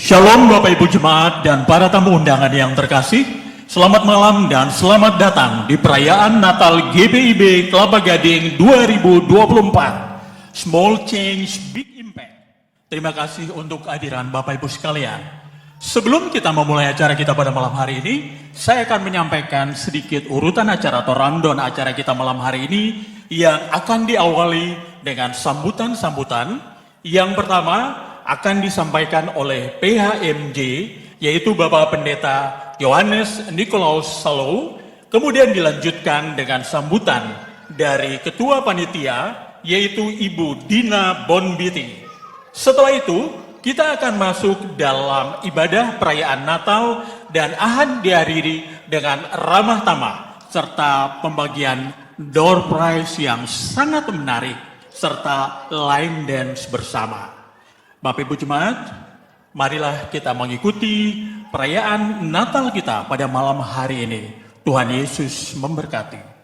Shalom Bapak Ibu Jemaat dan para tamu undangan yang terkasih. Selamat malam dan selamat datang di perayaan Natal GPIB Kelapa Gading 2024. Small Change Big Impact. Terima kasih untuk kehadiran Bapak Ibu sekalian. Sebelum kita memulai acara kita pada malam hari ini, saya akan menyampaikan sedikit urutan acara atau rundown acara kita malam hari ini yang akan diawali dengan sambutan-sambutan. Yang pertama akan disampaikan oleh PHMJ, yaitu Bapak Pendeta Yohanes Nikolaus Salou, kemudian dilanjutkan dengan sambutan dari Ketua Panitia, yaitu Ibu Dina Bonbiti. Setelah itu, kita akan masuk dalam ibadah perayaan Natal dan akan dihadiri dengan ramah tamah, serta pembagian door prize yang sangat menarik, serta line dance bersama. Bapak Ibu Jemaat, marilah kita mengikuti perayaan Natal kita pada malam hari ini. Tuhan Yesus memberkati.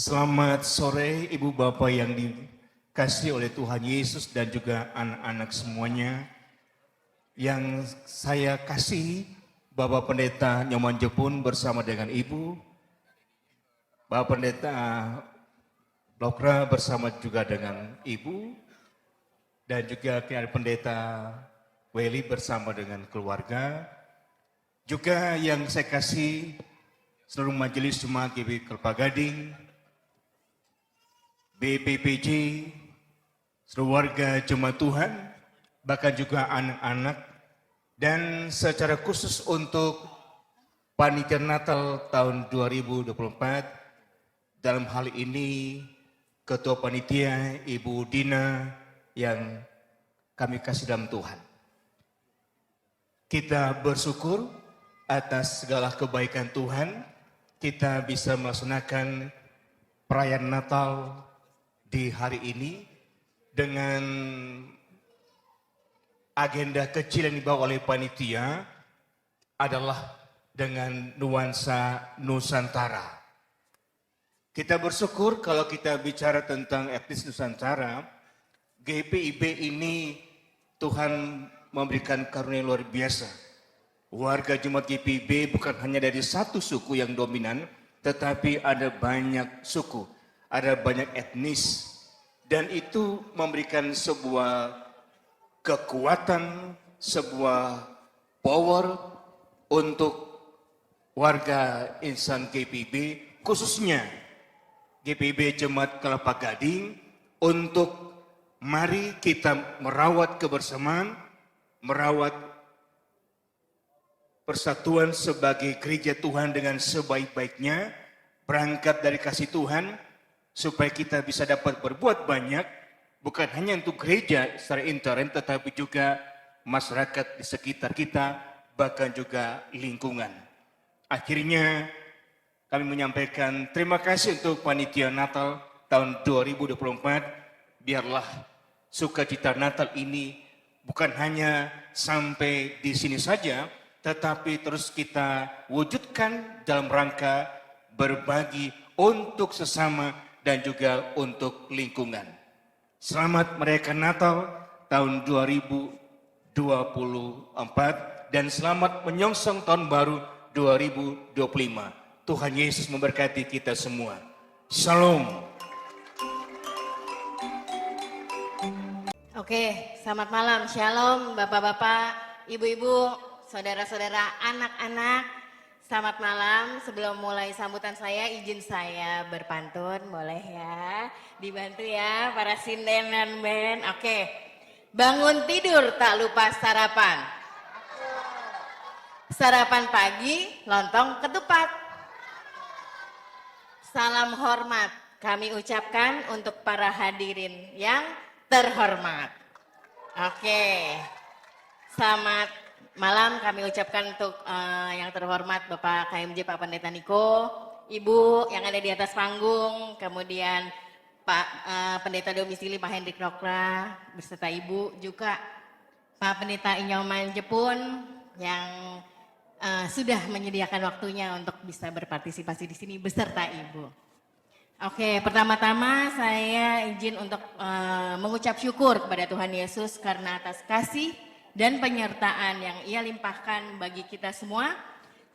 Selamat sore Ibu Bapak yang dikasihi oleh Tuhan Yesus dan juga anak-anak semuanya. Yang saya kasih Bapak Pendeta Nyoman Jepun bersama dengan Ibu, Bapak Pendeta Lokra bersama juga dengan Ibu, dan juga Pendeta Weli bersama dengan keluarga. Juga yang saya kasih seluruh majelis Jemaat GPIB Kelapa Gading, BPPJ, seluruh warga jemaat Tuhan, bahkan juga anak-anak, dan secara khusus untuk Panitia Natal tahun 2024, dalam hal ini Ketua Panitia Ibu Dina yang kami kasih dalam Tuhan. Kita bersyukur atas segala kebaikan Tuhan, kita bisa melaksanakan perayaan Natal di hari ini dengan agenda kecil yang dibawa oleh panitia adalah dengan nuansa Nusantara. Kita bersyukur kalau kita bicara tentang etnis Nusantara, GPIB ini Tuhan memberikan karunia luar biasa. Warga Jemaat GPIB bukan hanya dari satu suku yang dominan, tetapi ada banyak suku. Ada banyak etnis, dan itu memberikan sebuah kekuatan, sebuah power untuk warga insan GPIB, khususnya GPIB Jemaat Kelapa Gading untuk mari kita merawat kebersamaan, merawat persatuan sebagai gereja Tuhan dengan sebaik-baiknya, berangkat dari kasih Tuhan, supaya kita bisa dapat berbuat banyak, bukan hanya untuk gereja secara intern, tetapi juga masyarakat di sekitar kita, bahkan juga lingkungan. Akhirnya kami menyampaikan terima kasih untuk panitia Natal tahun 2024. Biarlah sukacita Natal ini bukan hanya sampai di sini saja, tetapi terus kita wujudkan dalam rangka berbagi untuk sesama dan juga untuk lingkungan. Selamat merayakan Natal tahun 2024 dan selamat menyongsong tahun baru 2025. Tuhan Yesus memberkati kita semua. Shalom. Oke, selamat malam. Shalom Bapak-bapak, Ibu-ibu, saudara-saudara, anak-anak. Selamat malam. Sebelum mulai sambutan saya, izin saya berpantun, boleh ya? Dibantu ya para sinden dan band. Oke. Bangun tidur tak lupa sarapan. Sarapan pagi, lontong ketupat. Salam hormat kami ucapkan untuk para hadirin yang terhormat. Oke. Selamat malam kami ucapkan untuk yang terhormat Bapak KMJ Pak Pendeta Niko, Ibu yang ada di atas panggung, kemudian Pak Pendeta Domisili Pak Hendrik Rokra beserta Ibu, juga Pak Pendeta Inyoman Jepun yang sudah menyediakan waktunya untuk bisa berpartisipasi di sini beserta Ibu. Oke, pertama-tama saya izin untuk mengucap syukur kepada Tuhan Yesus karena atas kasih dan penyertaan yang Ia limpahkan bagi kita semua,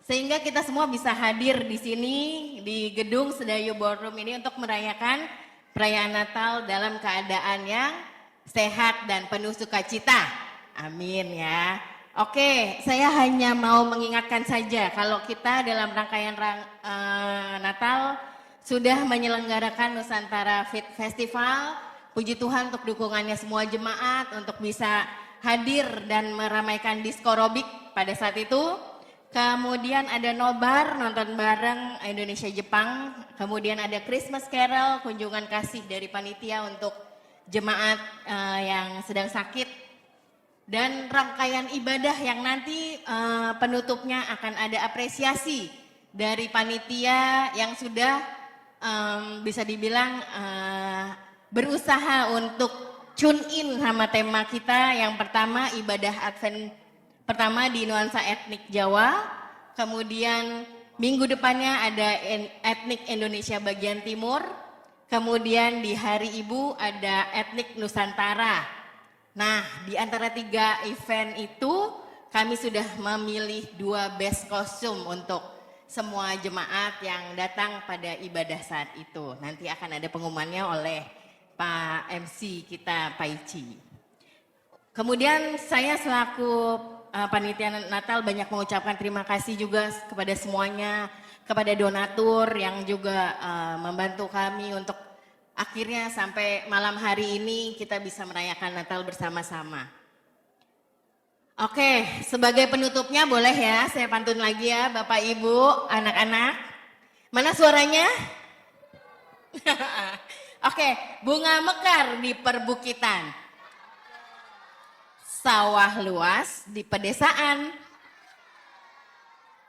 sehingga kita semua bisa hadir di sini di gedung Sedayu Ballroom ini untuk merayakan perayaan Natal dalam keadaan yang sehat dan penuh sukacita. Amin ya. Oke, saya hanya mau mengingatkan saja kalau kita dalam rangkaian Natal sudah menyelenggarakan Nusantara Fit Festival. Puji Tuhan untuk dukungannya semua jemaat untuk bisa hadir dan meramaikan diskorobik pada saat itu. Kemudian ada nobar, nonton bareng Indonesia Jepang. Kemudian ada Christmas Carol, kunjungan kasih dari panitia untuk jemaat yang sedang sakit. Dan rangkaian ibadah yang nanti penutupnya akan ada apresiasi dari panitia yang sudah bisa dibilang berusaha untuk tune in sama tema kita. Yang pertama ibadah Advent pertama di nuansa etnik Jawa, kemudian minggu depannya ada etnik Indonesia bagian timur, kemudian di Hari Ibu ada etnik Nusantara. Nah, di antara 3 event itu kami sudah memilih 2 best kostum untuk semua jemaat yang datang pada ibadah saat itu. Nanti akan ada pengumumannya oleh Pak MC kita, Pak Ici. Kemudian saya selaku panitia Natal banyak mengucapkan terima kasih juga kepada semuanya, kepada donatur yang juga membantu kami untuk akhirnya sampai malam hari ini kita bisa merayakan Natal bersama-sama. Oke, sebagai penutupnya boleh ya saya pantun lagi ya Bapak Ibu, anak-anak. Mana suaranya? Oke, bunga mekar di perbukitan. Sawah luas di pedesaan.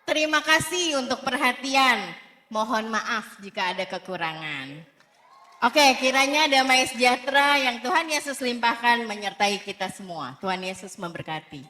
Terima kasih untuk perhatian. Mohon maaf jika ada kekurangan. Oke, kiranya damai sejahtera yang Tuhan Yesus limpahkan menyertai kita semua. Tuhan Yesus memberkati.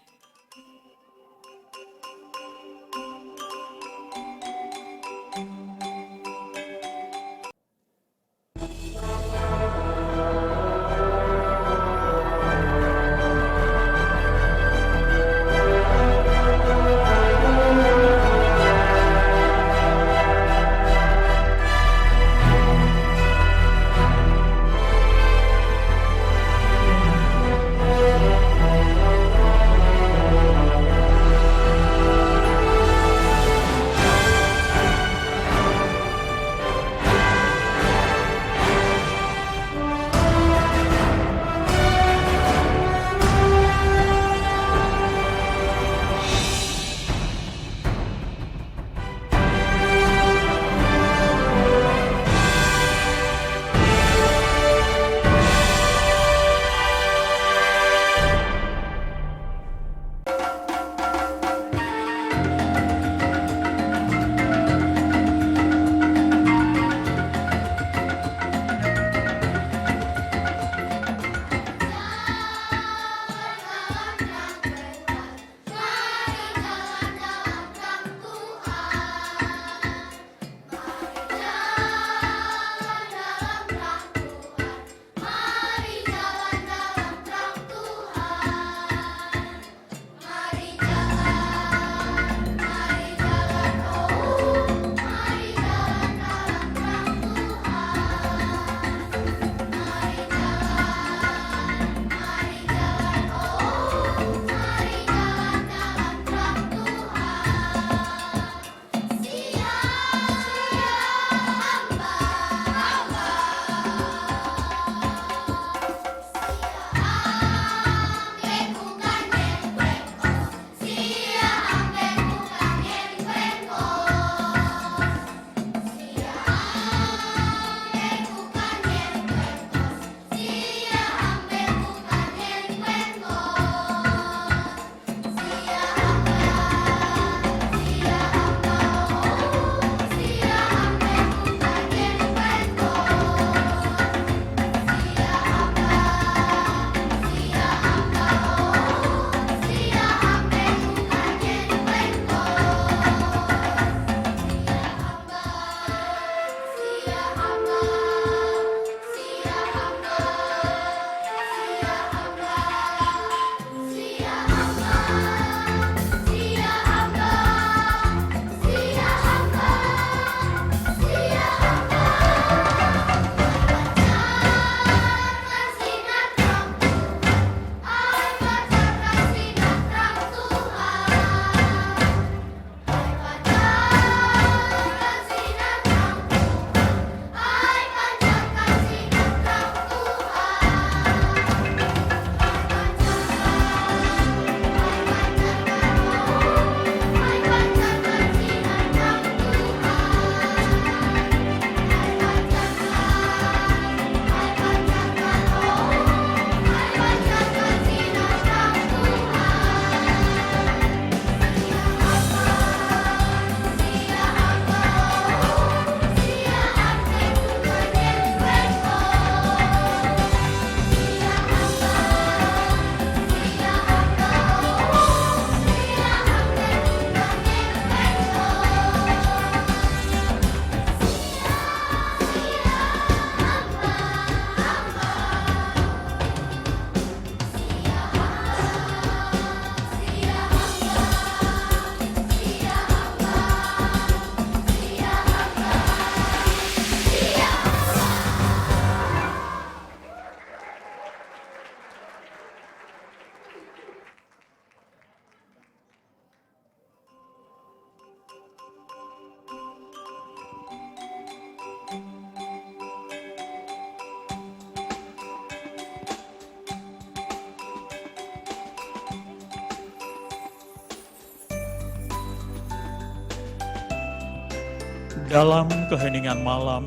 Dalam keheningan malam,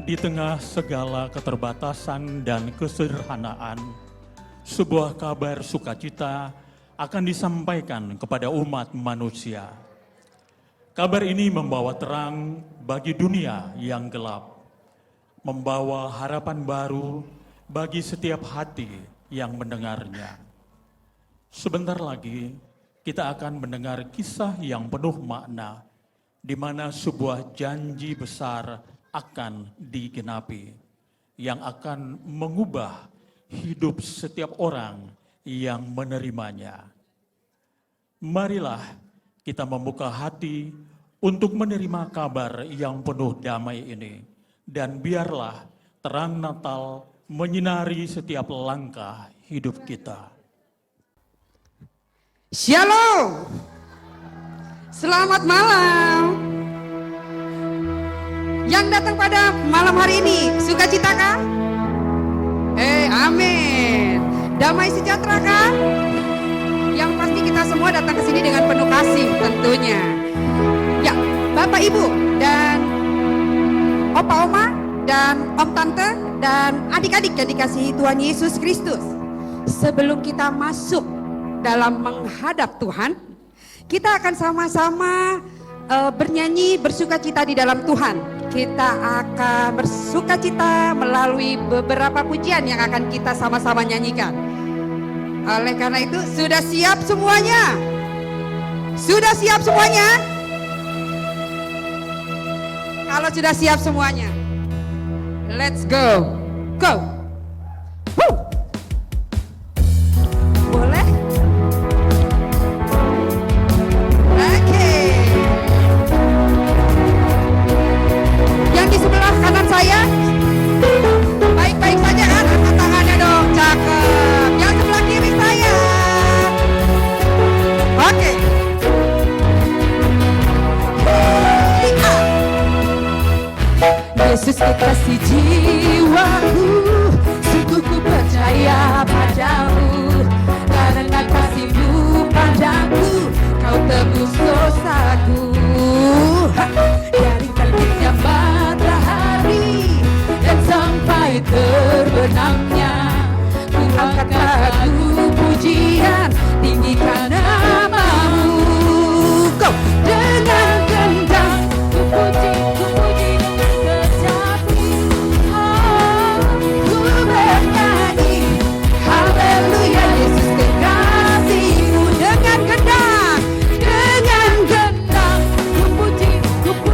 di tengah segala keterbatasan dan kesederhanaan, sebuah kabar sukacita akan disampaikan kepada umat manusia. Kabar ini membawa terang bagi dunia yang gelap, membawa harapan baru bagi setiap hati yang mendengarnya. Sebentar lagi kita akan mendengar kisah yang penuh makna, di mana sebuah janji besar akan digenapi, yang akan mengubah hidup setiap orang yang menerimanya. Marilah kita membuka hati untuk menerima kabar yang penuh damai ini, dan biarlah terang Natal menyinari setiap langkah hidup kita. Shalom. Selamat malam. Yang datang pada malam hari ini, sukacita kah? Amin. Damai sejahtera kan? Yang pasti kita semua datang ke sini dengan penuh kasih tentunya. Ya, Bapak Ibu dan Opa Oma dan Om Tante dan adik-adik yang dikasihi Tuhan Yesus Kristus. Sebelum kita masuk dalam menghadap Tuhan, kita akan sama-sama bernyanyi bersukacita di dalam Tuhan. Kita akan bersukacita melalui beberapa pujian yang akan kita sama-sama nyanyikan. Oleh karena itu, sudah siap semuanya? Sudah siap semuanya? Kalau sudah siap semuanya, let's go. Go. Woo. Boleh? Oke. Yang di sebelah kanan saya, baik-baik saja kan? Angkat tangannya dong, cakep. Yang sebelah kiri saya. Oke. Yesus kekasih jiwaku, sungguh ku percaya padamu. Karena kasih-Mu padaku, Kau tebus dosaku. Dari terbitnya matahari dan sampai terbenamnya, ku angkat lagu pujian, tinggikan nama-Mu. Kau dengan gendang ku puji dengan kecapi. Ku bernyanyi haleluya, Yesus kekasih-Mu. Dengan gendang ku puji dengan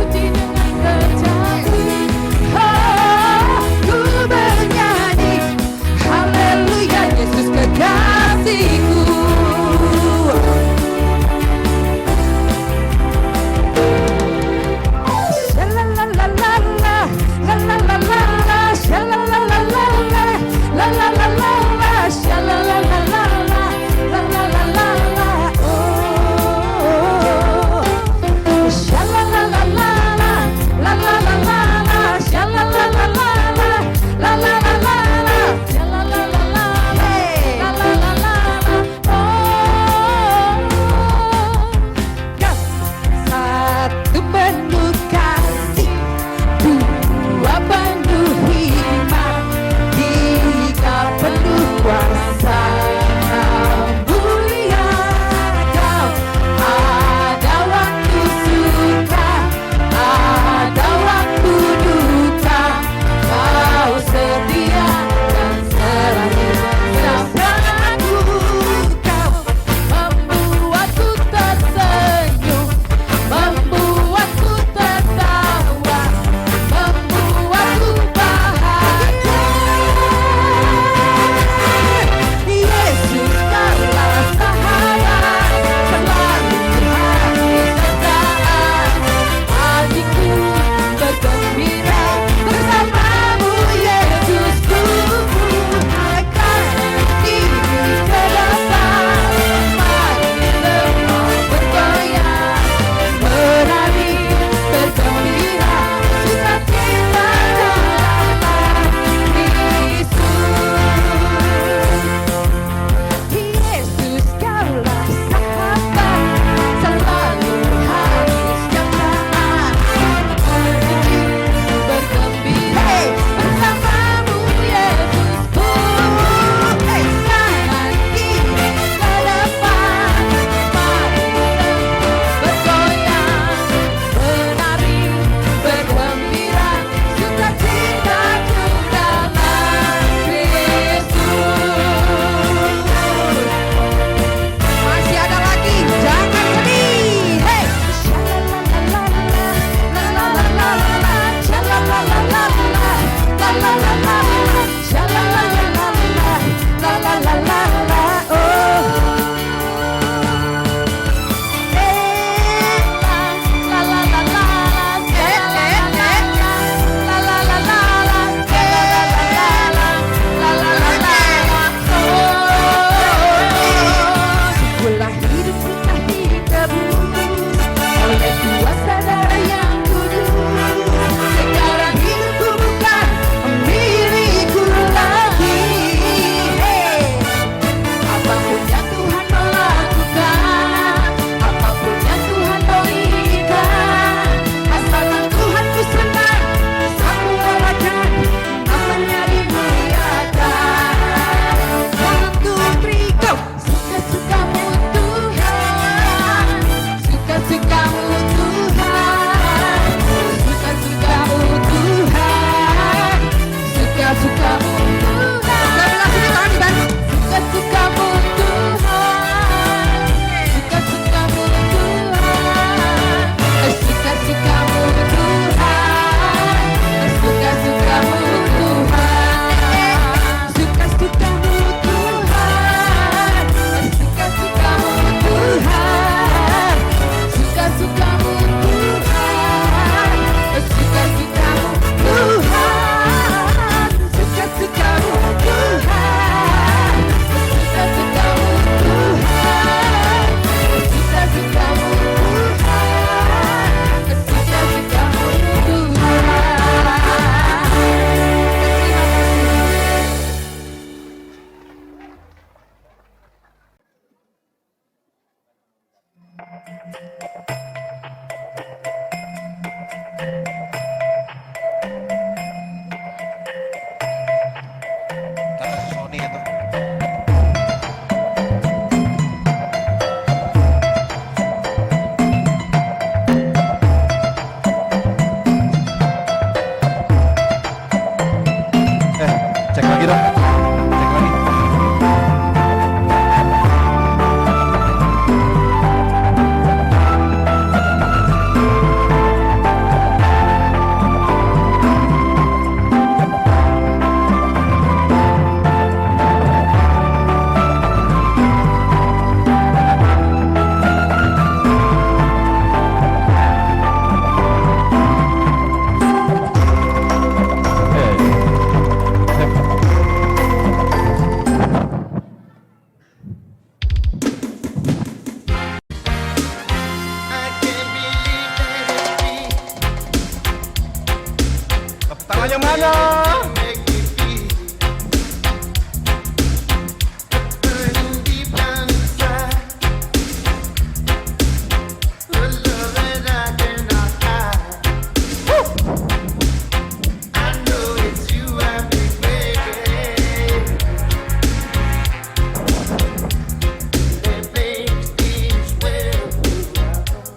Tangannya mana?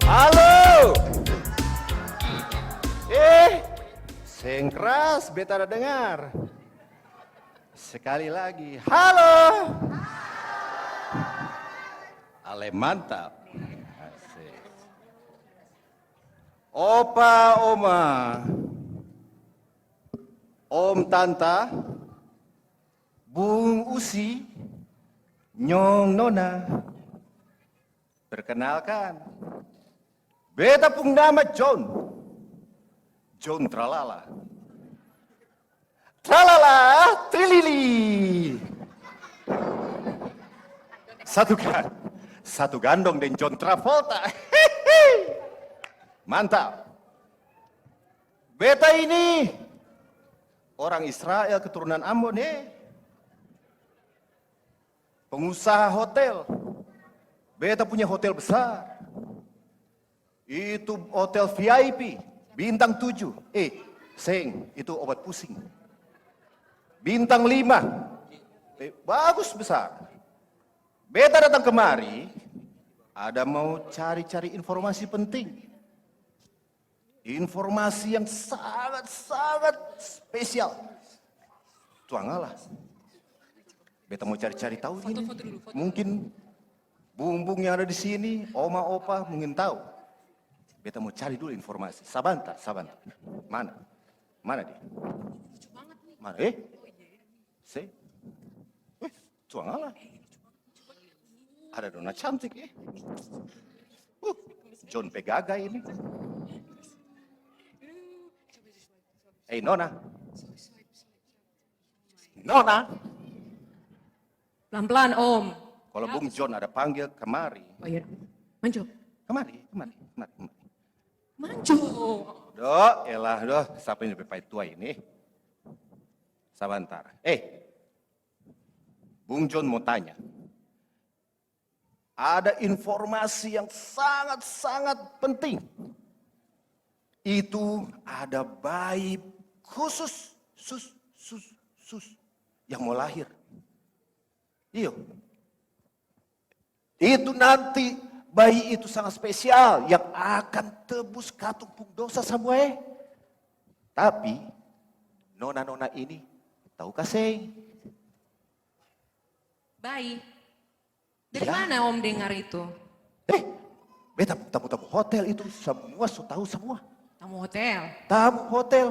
Halo. Sing keras, beta ada dengar. Sekali lagi, halo. Ale mantap. Asik. Opa, oma, om, tanta, bung, usi, nyong, nona. Perkenalkan, beta pung nama John. John Tralala. Tralala, trilili. Satu gandong dan John Travolta. Mantap. Beta ini orang Israel keturunan Ambon, pengusaha hotel. Beta punya hotel besar. Itu hotel VIP. Bintang 7, Seng, itu obat pusing. Bintang 5, bagus besar. Beta datang kemari, ada mau cari-cari informasi penting. Informasi yang sangat-sangat spesial. Tuangalah. Beta mau cari-cari tahu ini. Mungkin bumbung yang ada di sini, oma, opa mungkin tahu. Beta mau cari dulu informasi. Sabantar. Mana? Mana dia? Mana? Se? Tuangalah. Ada dona cantik, John Pegaga ini. Nona. Nona. Pelan-pelan, Om. Kalau Bung John ada panggil kemari. Oh iya. Manjo. Kemari. Manjo. Doh, siapa yang lebih pahit tua ini? Sabantar. Bung John mau tanya. Ada informasi yang sangat-sangat penting. Itu ada bayi khusus, yang mau lahir. Iyo. Itu nanti bayi itu sangat spesial yang akan tebus katumpung dosa semua. Tapi nona-nona ini tahu kasih? Baik. Dari Ya. mana Om dengar itu? Beta tamu-tamu hotel itu semua tahu semua. Tamu hotel. Tamu hotel.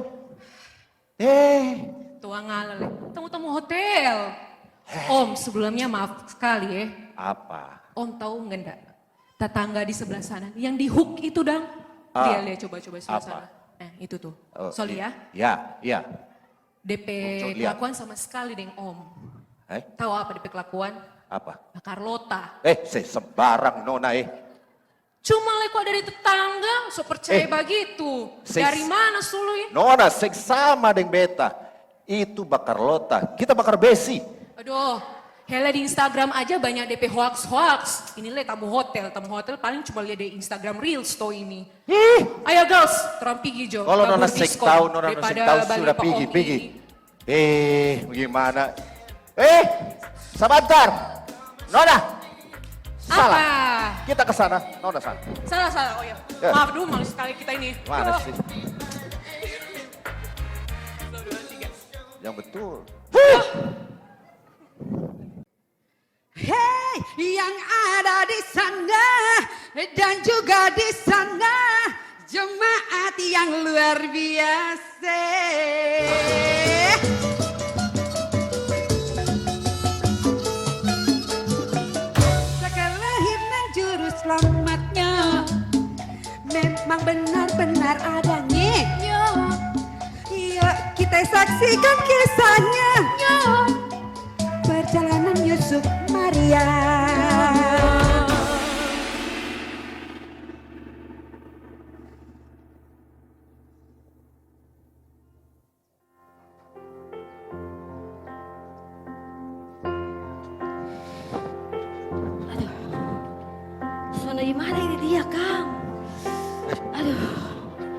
Tuang ngalale. Tamu-tamu hotel. Om, sebelumnya maaf sekali Apa? Om tahu enggak? Tetangga di sebelah sana. Yang di hook itu, Dang. Lihat, coba sebelah Apa? sana. Itu tuh. Oh, Solia. Iya. DP Coba lihat. kelakuan sama sekali, Deng Om. Tahu apa DP kelakuan? Apa? Carlota. Sembarang nona Cuma leko dari tetangga, so percaya begitu. Dari mana sulu? Nona sama dengan beta. Itu bakar lota, kita bakar besi. Aduh, hele di Instagram aja banyak DP hoax. Ini tamu hotel paling cuma lihat di Instagram Reels tuh ini. Ayo girls, terang pergi Jo. Kalau nona tahu, sudah pergi. Bagaimana? Sebentar. Nona. Salah. Apa? Kita ke sana, nona sana. Salah. Oh ya. Ya. Maaf dulu, malu sekali kita ini. Mana Aduh. sih? Yang betul. Hei, yang ada di sana dan juga di sana jemaat yang luar biasa. Sekelahi juru selamatnya memang benar-benar adanya. Yuk kita saksikan kisahnya. Perjalanan Yusuf Maria.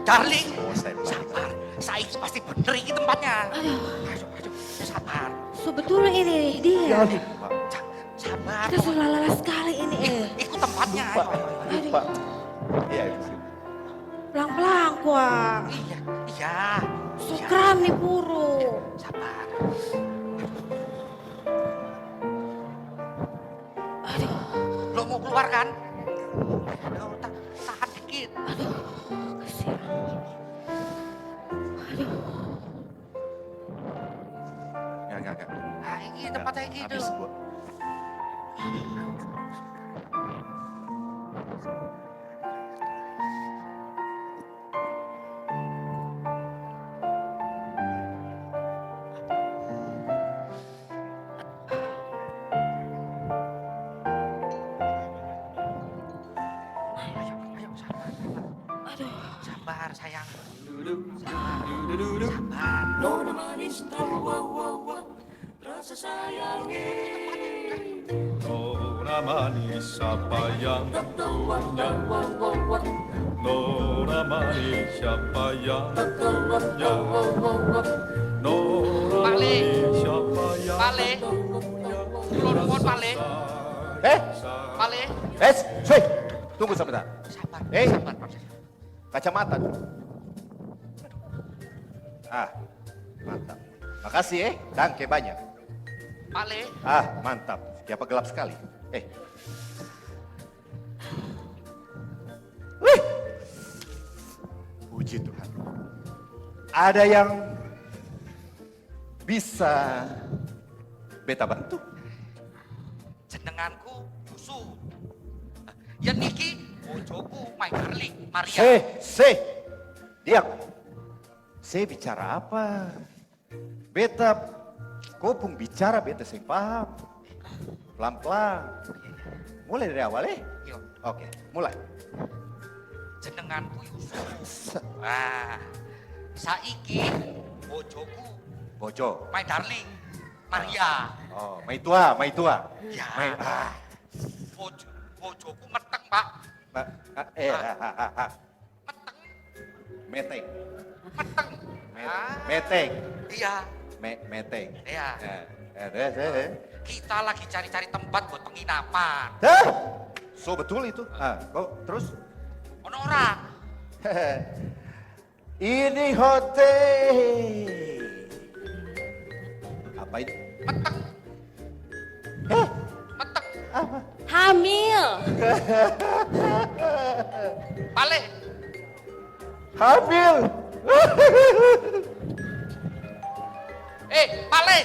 Darling, Oh, saya sabar. Saiki pasti bener ini tempatnya. Ayo, sabar. Sebetulnya ini dia. Sabar. Kita sudah lelah sekali ini. Ikut tempatnya. Pak, Ayo. Pak. Iya, itu sih. Pelan-pelan kuah. Iya. Sukram nih puru. Sabar. Aduh, Lo mau keluar kan? Ayo, tahan dikit. kasihan. Enggak. Ah, ini tempatnya gitu. Habis gua. Ayo, sabar. Sabar, sayang. Sabar. Nona manis siapa yang punya? Nona manis siapa yang punya? Nona Pale. manis siapa yang Pale. punya? Kulo nuwun, Pale. Pale. Cuy, tunggu sebentar. Sabar. Sabar. Pak. Kacamata dulu. Mantap. Makasih danke banyak. Pale. Mantap. Siapa gelap sekali. Wih. Puji Tuhan. Ada yang bisa beta bantu? Jenenganku Yusuf. Ya niki bojoku My Darling Maria. Diam. Saya bicara apa? Beta, kopung bicara beta saya paham. Pelan-pelan. Mulai dari awal Yuk, Oke, mulai. jenenganku Yusuf. Saiki bojoku Bojo. My Darling Maria. Oh, mai tua. Ya. Bojoku meteng, Pak. Meteng. Meteng. Meteng. Meteng. Iya. Meteng. Iya. Terus. Kita lagi cari-cari tempat buat penginapan. So betul itu. Kok terus? Ono ora? Ini hotel. Apa ini? Meteng. Meteng. Hamil. Pale. Hamil. Pale.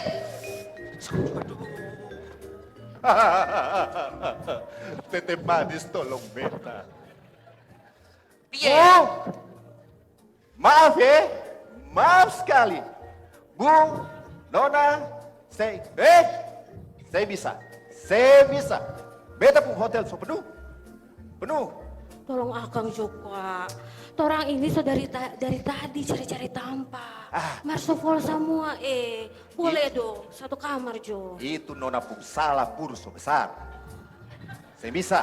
Tete manis tolong beta. Piye? Maaf maaf sekali. Bu, Nona, saya bisa. Beta pun hotel so penuh. Tolong Akang Joko. Torang ini dari tadi cari-cari tampak. Marsofol semua Boleh dong, satu kamar Jo. Itu Nona pun salah pur so besar. Saya bisa.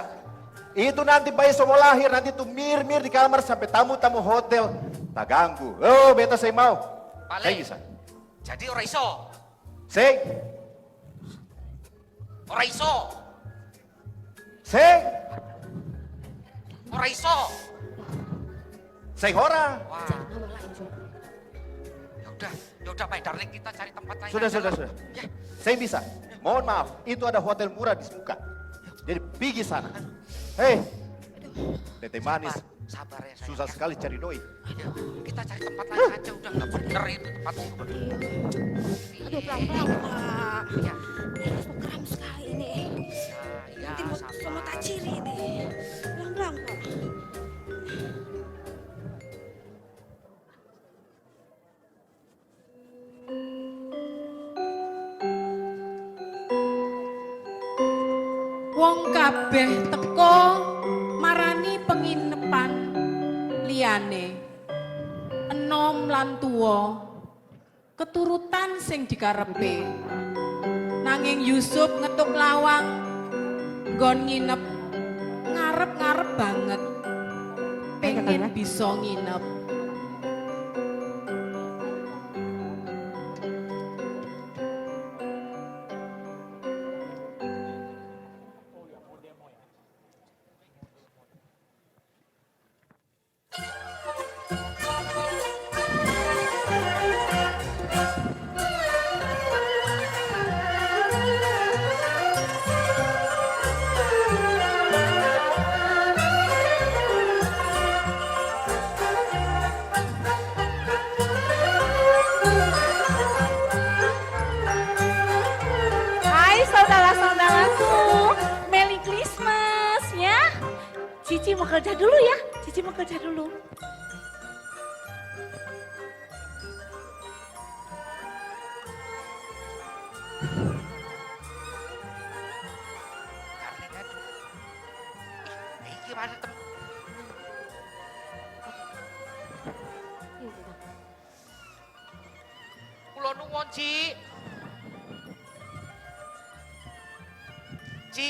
Itu nanti bayi so mau lahir, nanti tuh mir di kamar sampai tamu-tamu hotel. Tak ganggu. Oh, beta saya mau. Pale. Saya bisa. Jadi ora iso. Ora iso. Saya ora. Wah. Cari kamar lain Jo. Ya udah, My Darling, kita cari tempat lain. Sudah. aja lah. Ya. Saya bisa. Mohon maaf, itu ada hotel murah di Semuka. Jadi pergi sana. Tete manis. Sabar ya sayang. Susah ya. sekali cari doi. Ayo, kita cari tempat lain aja, udah nggak bener itu tempatnya. Aduh pelan-pelan Pak. Iya. Sukram sekali ini. Ya, Nanti mau sabar. sama tak ciri ini. Pelan-pelan Pak. Wong kabeh teko marani penginepan liyane. Enom lan tuwa keturutan sing dikarepe. Nanging Yusuf ngetuk lawang nggon nginep ngarep-ngarep banget. Pengen bisa nginep. mau kerja dulu ya. Cici mau kerja dulu. Darling, aduh. Ih, gimana tem? Kula nuwun, Ci. Ci,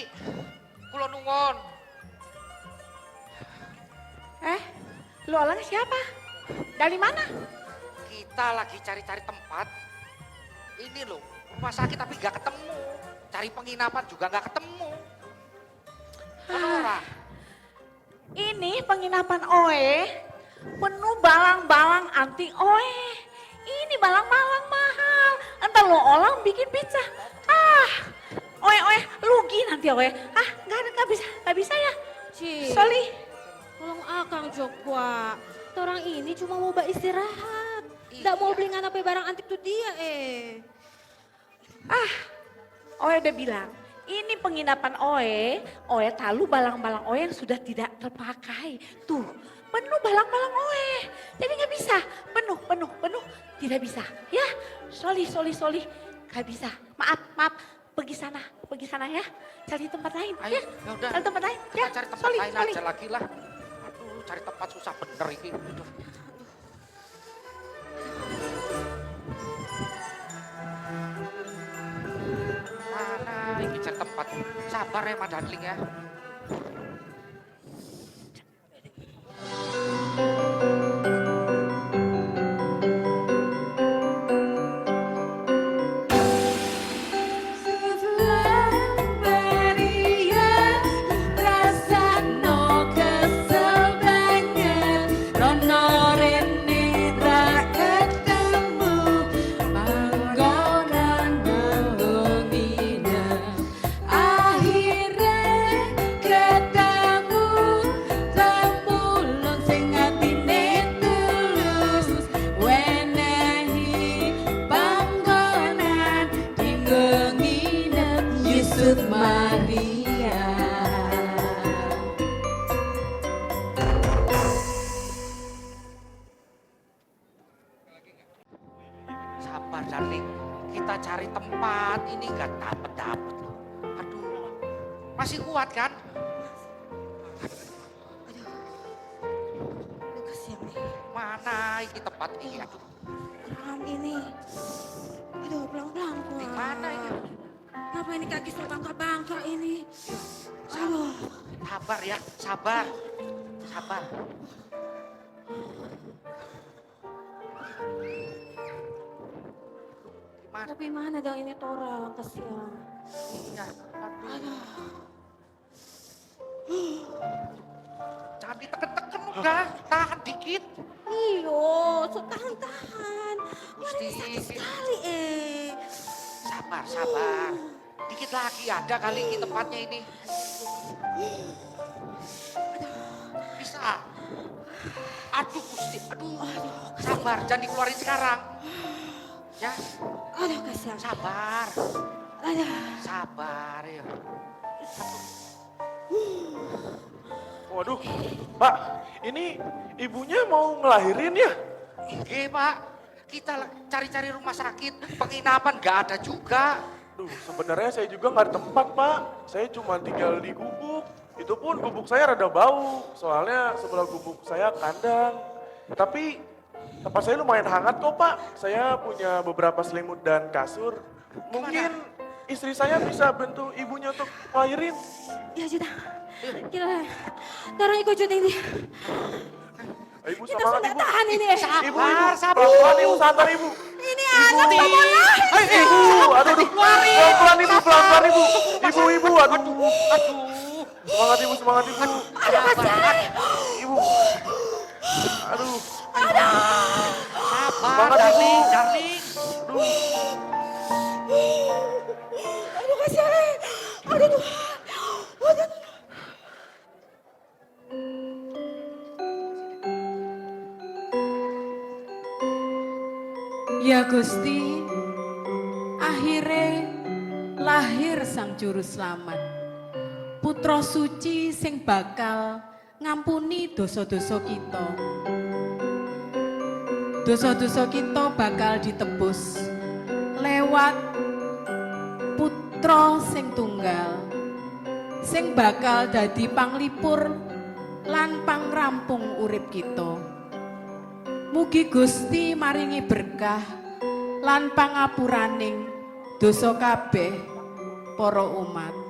kula nuwun. Lu orangnya siapa? Dari mana? Kita lagi cari-cari tempat. Ini loh, rumah sakit tapi nggak ketemu. Cari penginapan juga nggak ketemu. Kenapa? Ini penginapan Oe penuh balang-balang anti Oe. Ini balang-balang mahal. Entar lo orang bikin pizza. Oe, rugi nanti Oe. Nggak bisa ya. Ci, Sorry. tolong akang Jokwa. Orang ini cuma mau istirahat. Nggak mau beli apa barang antik tuh dia Oe udah bilang, ini penginapan Oe tahu balang-balang Oe yang sudah tidak terpakai. Tuh, penuh balang-balang Oe. Jadi nggak bisa, penuh, tidak bisa. Ya, sorry, nggak bisa. Maaf, pergi sana ya. Cari tempat lain, Ayo, ya. ya udah. Cari tempat lain, Kita ya. cari tempat Sorry. lain aja lagi lah. Aduh, cari tempat susah bener ini. Aduh. Mana ini cari tempat? Sabar ya, Darling ya. Sabar, Darling. Kita cari tempat. Ini nggak dapet. Aduh, masih kuat kan? Aduh, kasihan nih. Mana ini tempat ini? Aduh, Kram ini. Aduh, pelan-pelan gua. di mana ini? Kenapa ini kaki so bangka-bangka ini? Sabar, sabar ya, sabar. Gimana? Tapi mana dong ini orang, kasihan. Iya, aduh. Jangan ditekan-tekan udah, tahan dikit. Iyo, so tahan. Gusti. Mana sakit sekali Sabar. Dikit lagi ada kali di tempatnya ini. Bisa. Aduh Gusti, aduh. Sabar, jangan dikeluarin sekarang. Ya, Aduh, kasihan. sabar. Aduh. Sabar ya. Waduh, Pak, ini ibunya mau ngelahirin ya? Oke Pak, kita cari-cari rumah sakit, penginapan nggak ada juga. Duh, sebenarnya saya juga nggak ada tempat, Pak. Saya cuma tinggal di gubuk. Itu pun gubuk saya rada bau, soalnya sebelah gubuk saya kandang. Tapi tempat saya lumayan hangat kok, Pak. Saya punya beberapa selimut dan kasur. Mungkin istri saya bisa bantu ibunya untuk ngelahirin. Ya, Juta. Gila. Darah ikut Juta ini. Ibu Kita semangat, sudah Ibu. tahan ini. Ibu, Sabar. pelan-pelan Ibu, santai Ibu. Ini anak mau lahir. Ibu, aduh, pelan-pelan Ibu, pelan-pelan Ibu. Ibu, aduh. Aduh. Semangat Ibu. Aduh, kasihan. Ibu. Aduh. Sabar, Semangat, darling, Ibu. darling. Aduh, kasihan. Aduh, Tuhan. Aduh. Ya Gusti, akhirnya lahir sang juru selamat. Putra suci sing bakal ngampuni dosa-dosa kita. Dosa-dosa kita bakal ditebus lewat putra sing tunggal, sing bakal dadi panglipur lan pangrampung urip kita. Mugi Gusti maringi berkah lan pangapuraning dosa kabeh para umat.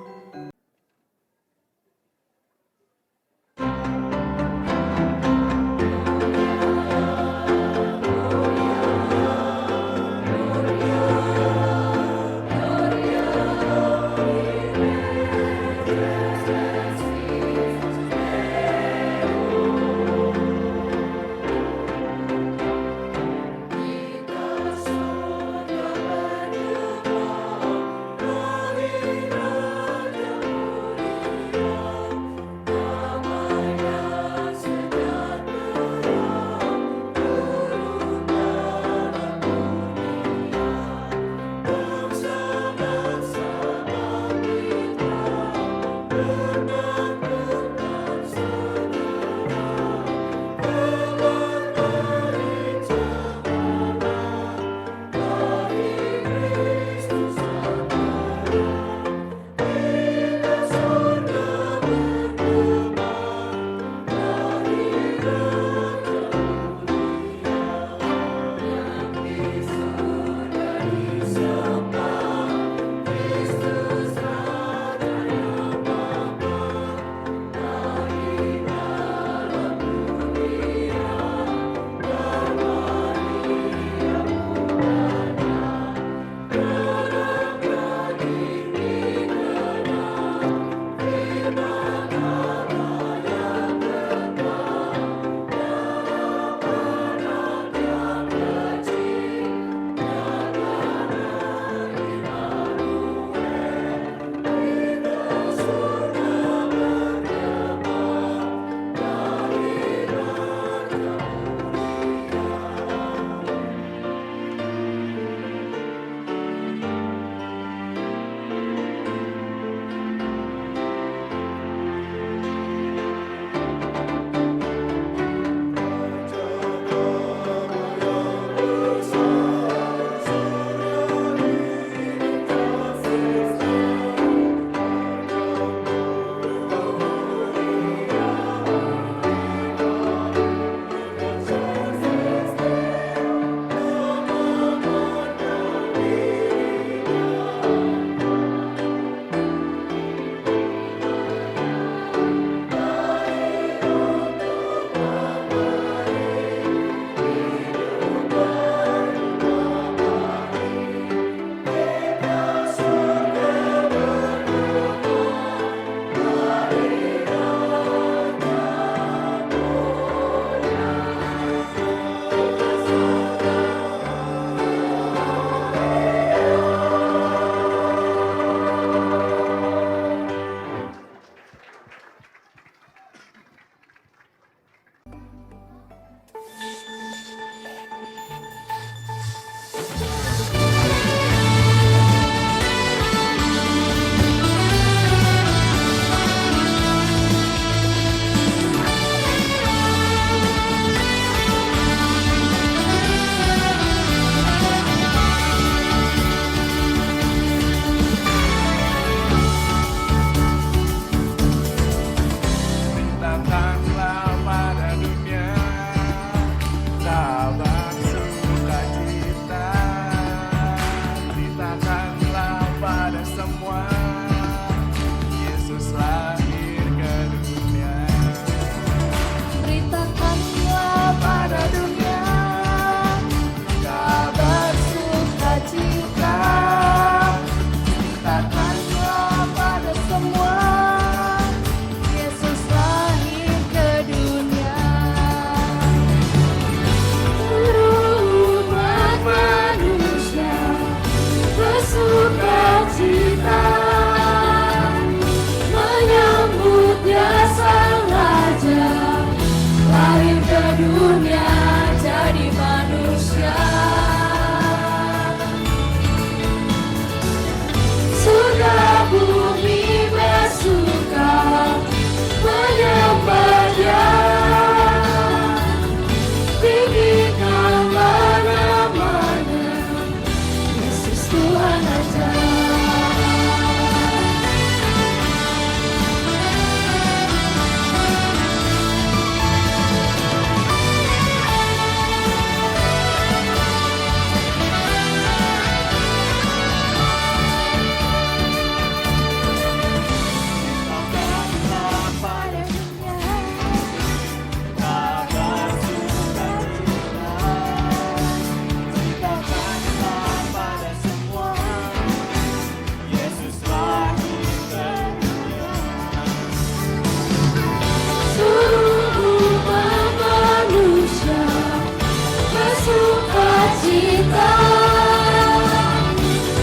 sukacita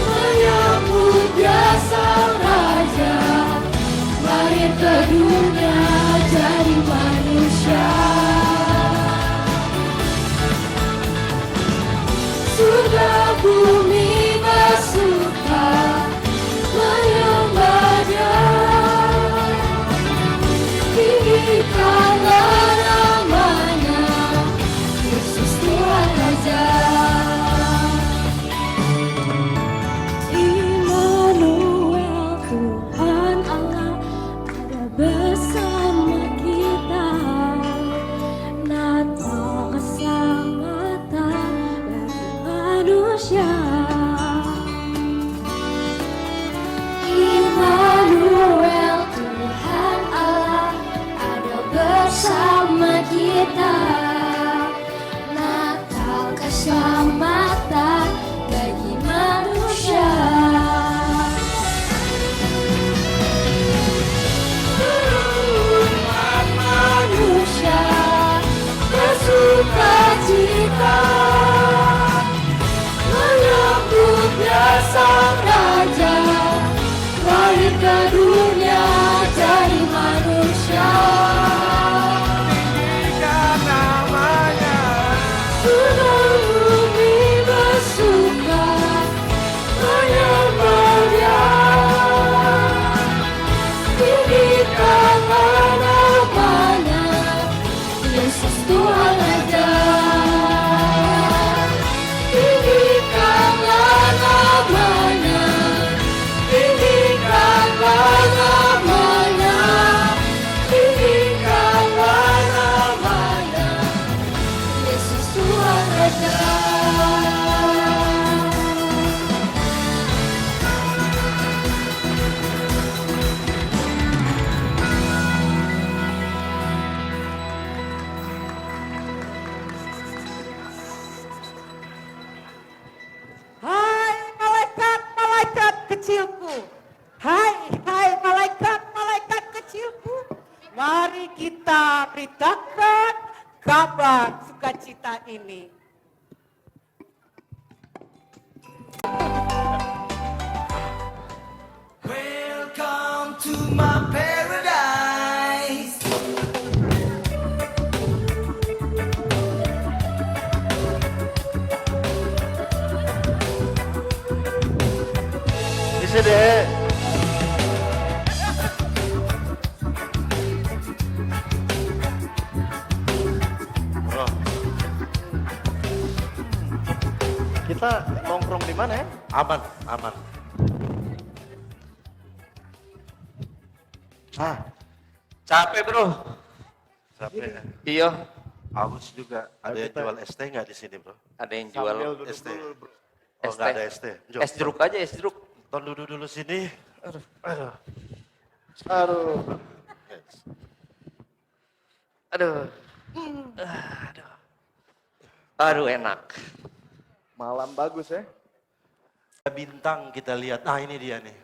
menyambut dia sang raja lahir ke dunia jadi manusia. Surga bumi bersuka menyembah dia, tinggikanlah namanya Yesus Tuhan Raja. Immanuel Tuhan Allah ada bersama kita. Natal keselamatan bagi manusia. Immanuel Tuhan Allah ada bersama kita. Natal keselamatan bagi manusia. Umat manusia bersukacita menyambut dia sang raja lahir ke dunia jadi manusia. Tinggikan namanya. Surga bumi bersuka menyembah dia, tinggikanlah namanya Yesus Tuhan Raja. Tinggikanlah namanya, tinggikanlah namanya, tinggikanlah namanya Yesus Tuhan Raja. Hai malaikat-malaikat kecilku. Hai malaikat-malaikat kecilku. Mari kita beritakan kabar sukacita ini. Welcome to my paradise. Di sini. Bro. Kita nongkrong di mana ya? Aman, aman. Ah, Capek bro. capek. Iya. Agus juga. Ada yang jual ST nggak di sini, bro? Ada yang jual ST. Oh, ST. nggak ada ST. Jom, es jeruk aja, es jeruk. Ton dulu sini. Aduh. Aduh. Aduh. Aduh. Aduh enak. Malam bagus ya. Bintang kita lihat. Ah, ini dia nih.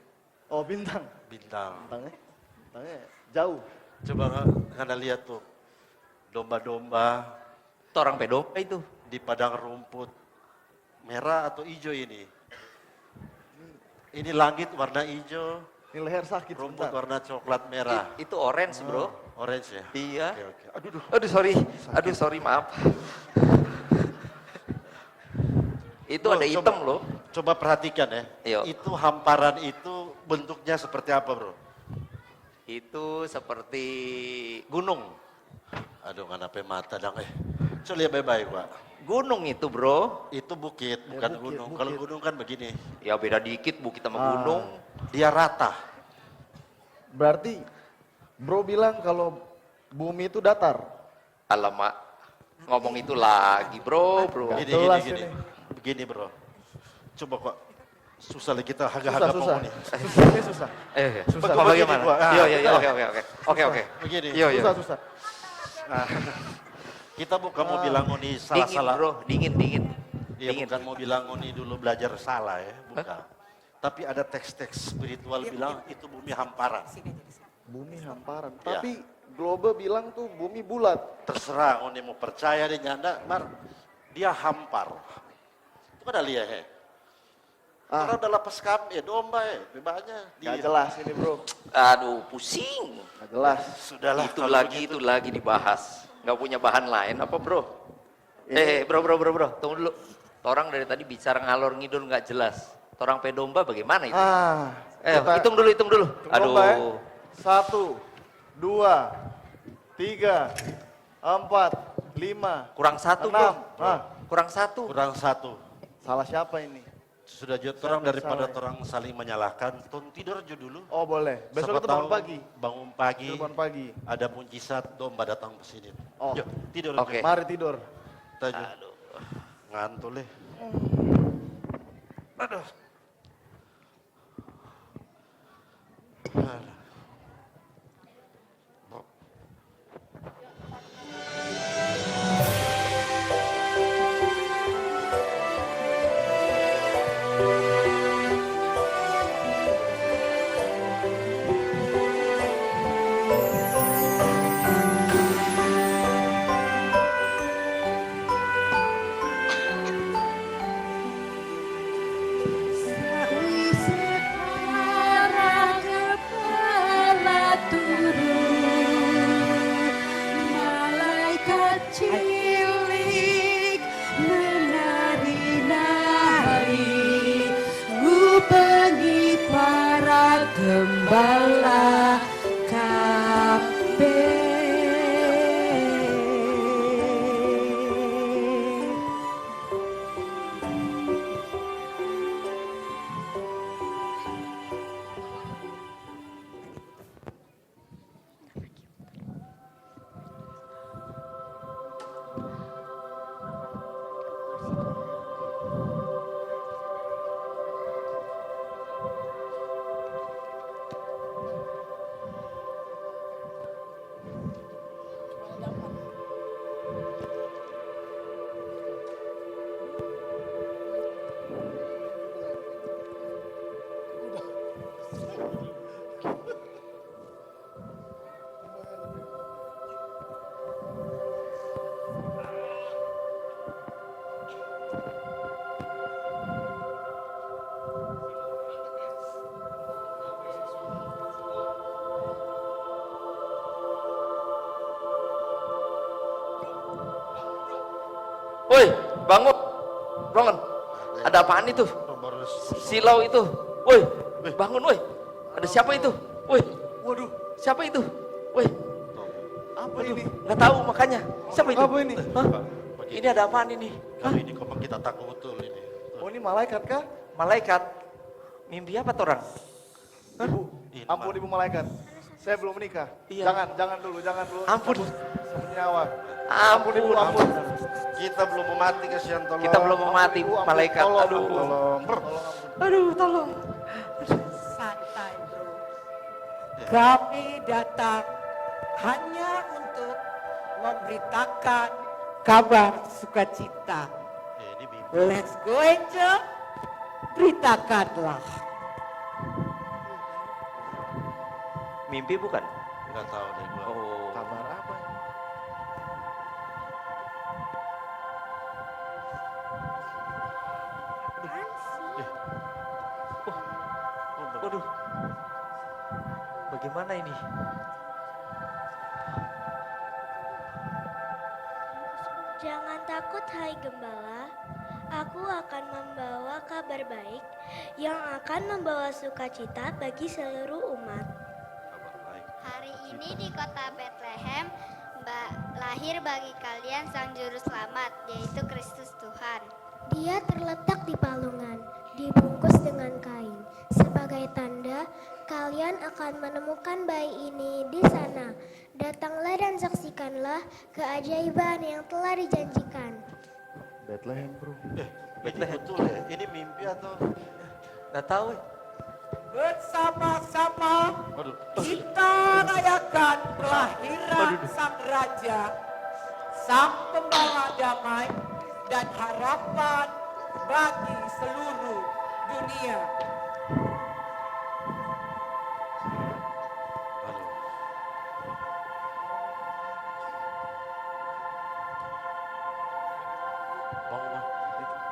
Oh, bintang. Bintang. Bintangnya jauh. Coba Anda lihat tuh. Domba-domba Itu orang pedomba itu. di padang rumput. Merah atau hijau ini? Ini langit warna hijau, Ini leher sakit rumput sebentar. warna coklat merah. Itu orange bro. Orange ya? Iya. Oke, oke. Aduh, Aduh sorry. Aduh sorry maaf. Itu Bro, ada hitam loh. Coba perhatikan ya. Iya. Itu hamparan itu bentuknya seperti apa, bro? Itu seperti Gunung. Aduh, nggak nape mata dong Coba lihat baik-baik, Pak. gunung itu bro. Itu bukit, bukan bukit, gunung. bukit. Kalau gunung kan begini. Ya beda dikit bukit sama gunung. Dia rata. Berarti bro bilang kalau bumi itu datar. Alamak. Ngomong itu lagi bro. Gini, Jelas gini. ini. Begini, bro. Coba kok. Susah lagi kita haga-haga Susah. mau nih. Susah, susah. Susah. Begini, Bagaimana? gua. Ah, Iya iya oke. Begini. Iya iya. Susah, susah. Nah, kita bukan mau bilang ini Dingin salah-salah. bro, dingin. Iya, Dingin. bukan mau bilang ini dulu belajar salah ya, bukan. Tapi ada teks-teks spiritual bilang itu bumi hamparan. Bumi hamparan. Ya. Tapi Globe bilang tuh bumi bulat. Terserah, ini mau percaya deh nyanda, Mar. Dia hampar. Mana lihat he? Orang udah lepas kami, domba banyak. Gak jelas ini bro. Aduh, pusing. Gak jelas. Sudahlah. Itu lagi dibahas. Nggak punya bahan lain apa bro? Bro, tunggu dulu. Torang dari tadi bicara ngalor ngidul nggak jelas. Torang pedomba bagaimana itu? Hitung dulu. Aduh. Domba, 1, 2, 3, 4, 5. Kurang 1 bro. Kurang 1. Kurang 1. Salah siapa ini? Sudah orang daripada orang saling menyalahkan, tun tidur aja dulu. Oh boleh. Besok Siapa kita bangun tahu pagi. Bangun pagi. Bangun pagi. Ada mujizat domba datang ke sini. Oh. Yuk, tidur. Oke. Mari tidur. Aduh. Ngantul deh. Aduh. Cilik menari-nari, ngubengi para gembala kabeh. Woi, bangun. Ada apaan itu? Silau itu. Woi, bangun woi. Ada siapa itu? Woi. Waduh. Siapa itu? Woi. Apa ini? Nggak tahu makanya. Siapa itu? Apa ini? Hah? Ini ada apaan ini? Kalau ini komang kita takut betul ini. Oh ini malaikat kah? Malaikat. Mimpi apa torang? Ibu, ampun ibu malaikat. Saya belum menikah. Iya. Jangan dulu. Ampun. Nyawa. Ampun, ibu, ampun. Kita belum mau mati, kasihan, tolong. Kita belum mau mati, Ibu, ampun. malaikat. Tolong. Aduh, tolong. Santai bro. Kami datang hanya untuk memberitakan kabar sukacita. Let's go Angel, beritakanlah. Mimpi bukan? Enggak tahu deh gua. Oh. Kabar apa? Waduh. Bagaimana ini? Jangan takut hai gembala, aku akan membawa kabar baik yang akan membawa sukacita bagi seluruh umat. Hari ini di kota Bethlehem lahir bagi kalian sang juru selamat, yaitu Kristus Tuhan. Dia terletak di palungan, dibungkus dengan kain. Sebagai tanda, kalian akan menemukan bayi ini di sana. Datanglah dan saksikanlah keajaiban yang telah dijanjikan. Bethlehem bro. Bethlehem betul ya? Ini mimpi atau? Nggak tahu. Bersama-sama kita rayakan kelahiran sang raja, sang pembawa damai dan harapan bagi seluruh dunia.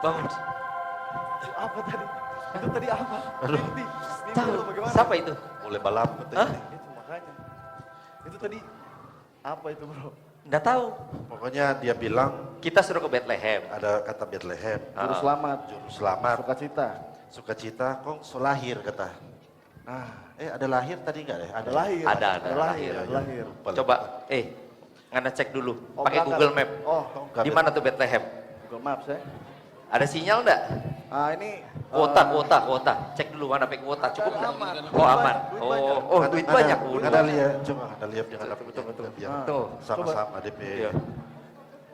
Bangun. Apa tadi? Itu tadi apa? Aduh. Mimpi Tahu. lo bagaimana? Siapa itu? Boleh balap katanya. Itu makanya. Itu tadi apa itu bro? Nggak tahu. Pokoknya dia bilang Kita suruh ke Bethlehem. ada kata Bethlehem. Juru selamat. Juru selamat. Sukacita. Sukacita, kok solahir kata. Ada lahir tadi enggak deh? Ada lahir. Ada lahir. Iya, Ada iya. lahir. Lupa, Coba, lupa. ngana cek dulu. Oh, Pakai berangkat. Google Map. Oh, Di mana tuh Bethlehem? Google Maps ya. Ada sinyal enggak? Ini Kuota. Cek dulu mana pakai kuota. Cukup nggak? aman. Oh aman. Oh Ada- duit ada- banyak. Ada lihat, coba ada lihat yang ada betul. Tuh. Sama-sama DP. Iya.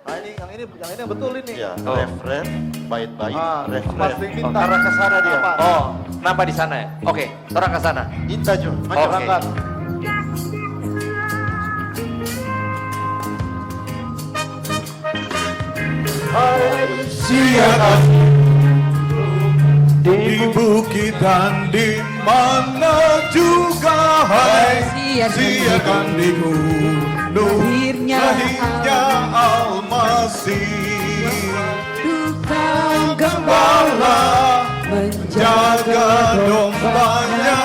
Yang ini yang betul ini. Iya, Oh. referen, bait-bait, referen. Pasti bintang. Arah ke sana dia. Apa? Oh, kenapa di sana ya? Oke, orang ke sana. Inta Jo, maju Oke. berangkat. Siakan di bukit dan di mana juga hai siakan di gunung lahirnya Almasih Tukang gembala menjaga dombanya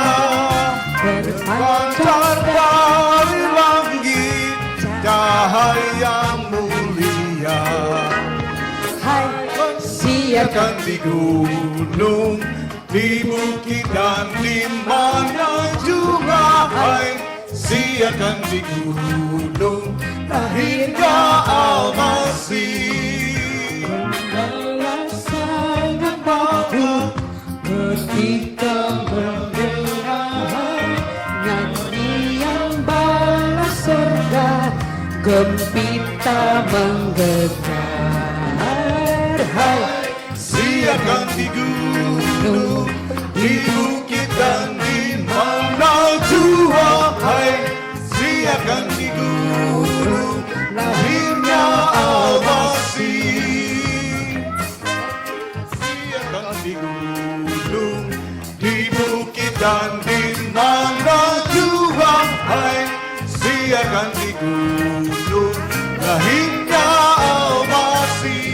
berpancar dari langit cahaya mulia siarkan di gunung, di bukit dan di mana juga hai siarkan di gunung, lahirnya Almasih. Mendalam sangat bahagia ketika mendengar nyanyian bala surga gempita menggetar. Siarkan di gunung, di bukit dan di mana jua hai siarkan di gunung, lahirnya Almasih. Siarkan di gunung, di bukit dan di mana jua hai siarkan di gunung, lahirnya Almasih.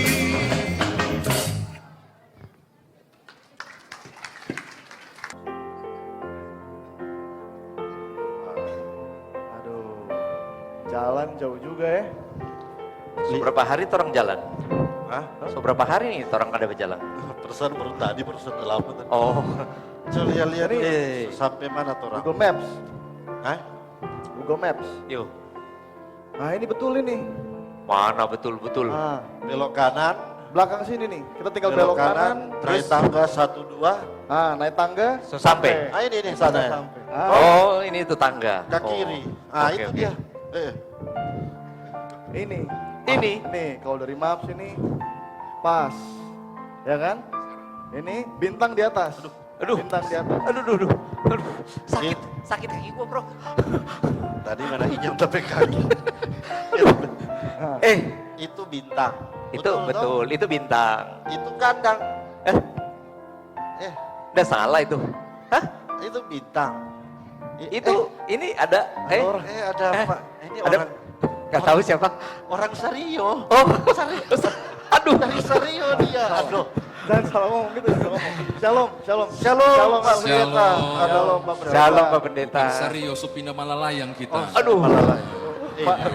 Aduh. Jalan jauh juga ya. Seberapa hari orang jalan? Hah? Seberapa hari nih orang ada berjalan? Perasaan baru tadi, barusan lama tadi. Oh, Coba lihat Ini nih, sampai mana tuh orang? Google Maps. Hah? Google Maps. yuk. Nah ini betul ini. Mana betul-betul? Nah, Belok kanan, belakang sini nih. Kita tinggal belok kanan. naik tangga 1-2. Naik tangga. Sampai. Ini nih sana ya. Sampai. Oh, ini itu tangga. Ke Oh. kiri. Oke, Itu oke. dia. Ini. Ini. Nih, kalau dari maps ini pas. Ya kan? Ini bintang di atas. Aduh. Bintang di atas. Aduh. Sakit kaki gua, Bro. Tadi mana inyam tapi kaki. Itu bintang. Itu betul, itu bintang. Itu kandang. Udah salah itu. Hah? Itu bintang. Ini ada Ada apa? Ini ada orang nggak tahu siapa. orang Sario. Oh, Sario. aduh. Dari Sario dia. Aduh. Dan salah ngomong gitu, salah ngomong. Shalom, shalom. Shalom, Pak Pendeta. Shalom. Shalom, Pak Pendeta. Shalom Pak Pendeta. Sario Supina Malalayang kita. Aduh. Pak, Iyo.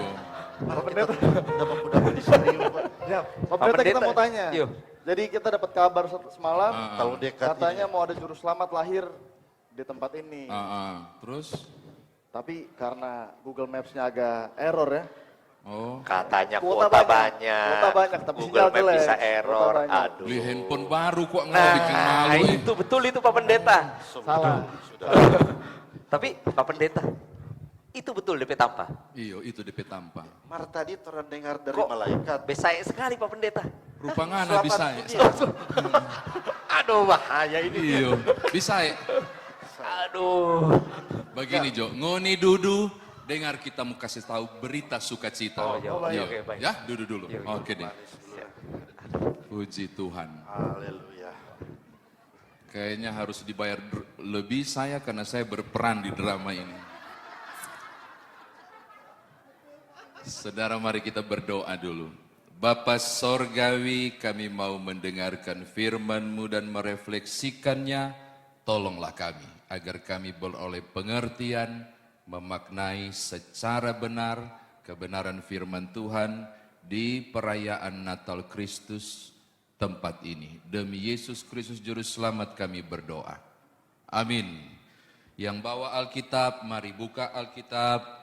Pak Pendeta. Dapat di Sario, Pak. Ya, Pak Pendeta kita mau tanya. Yuk. Jadi kita dapat kabar semalam, Kalau dekat katanya mau ada juru selamat lahir di tempat ini. Terus? Tapi karena Google Maps-nya agak error ya. Oh. Katanya Kuota kuota banyak. banyak. Kuota banyak, tapi Google sinyal Map jelek. bisa Kuota error. banyak. Aduh. Beli handphone baru kok nggak bikin Nah, malu. itu betul itu Pak Pendeta. Salah. Tapi Pak Pendeta, itu betul DP tanpa. Iyo, itu DP tanpa. Mar tadi orang dengar dari Kok malaikat. besai sekali Pak Pendeta. Rupa ngana bisa ya. Aduh bahaya ini. Iyo, bisa ya. Aduh. Begini Jo, ngoni dudu, dengar kita mau kasih tahu berita sukacita. Oh, ya, Iya. oke, baik. Ya, duduk dulu. Iya, iya. Oke deh. Puji Tuhan. Haleluya. Kayaknya harus dibayar lebih saya karena saya berperan di drama ini. Saudara, mari kita berdoa dulu. Bapa Sorgawi, kami mau mendengarkan firman-Mu dan merefleksikannya. Tolonglah kami, agar kami beroleh pengertian, memaknai secara benar kebenaran firman Tuhan di perayaan Natal Kristus tempat ini. Demi Yesus Kristus Juru Selamat kami berdoa. Amin. Yang bawa Alkitab, mari buka Alkitab.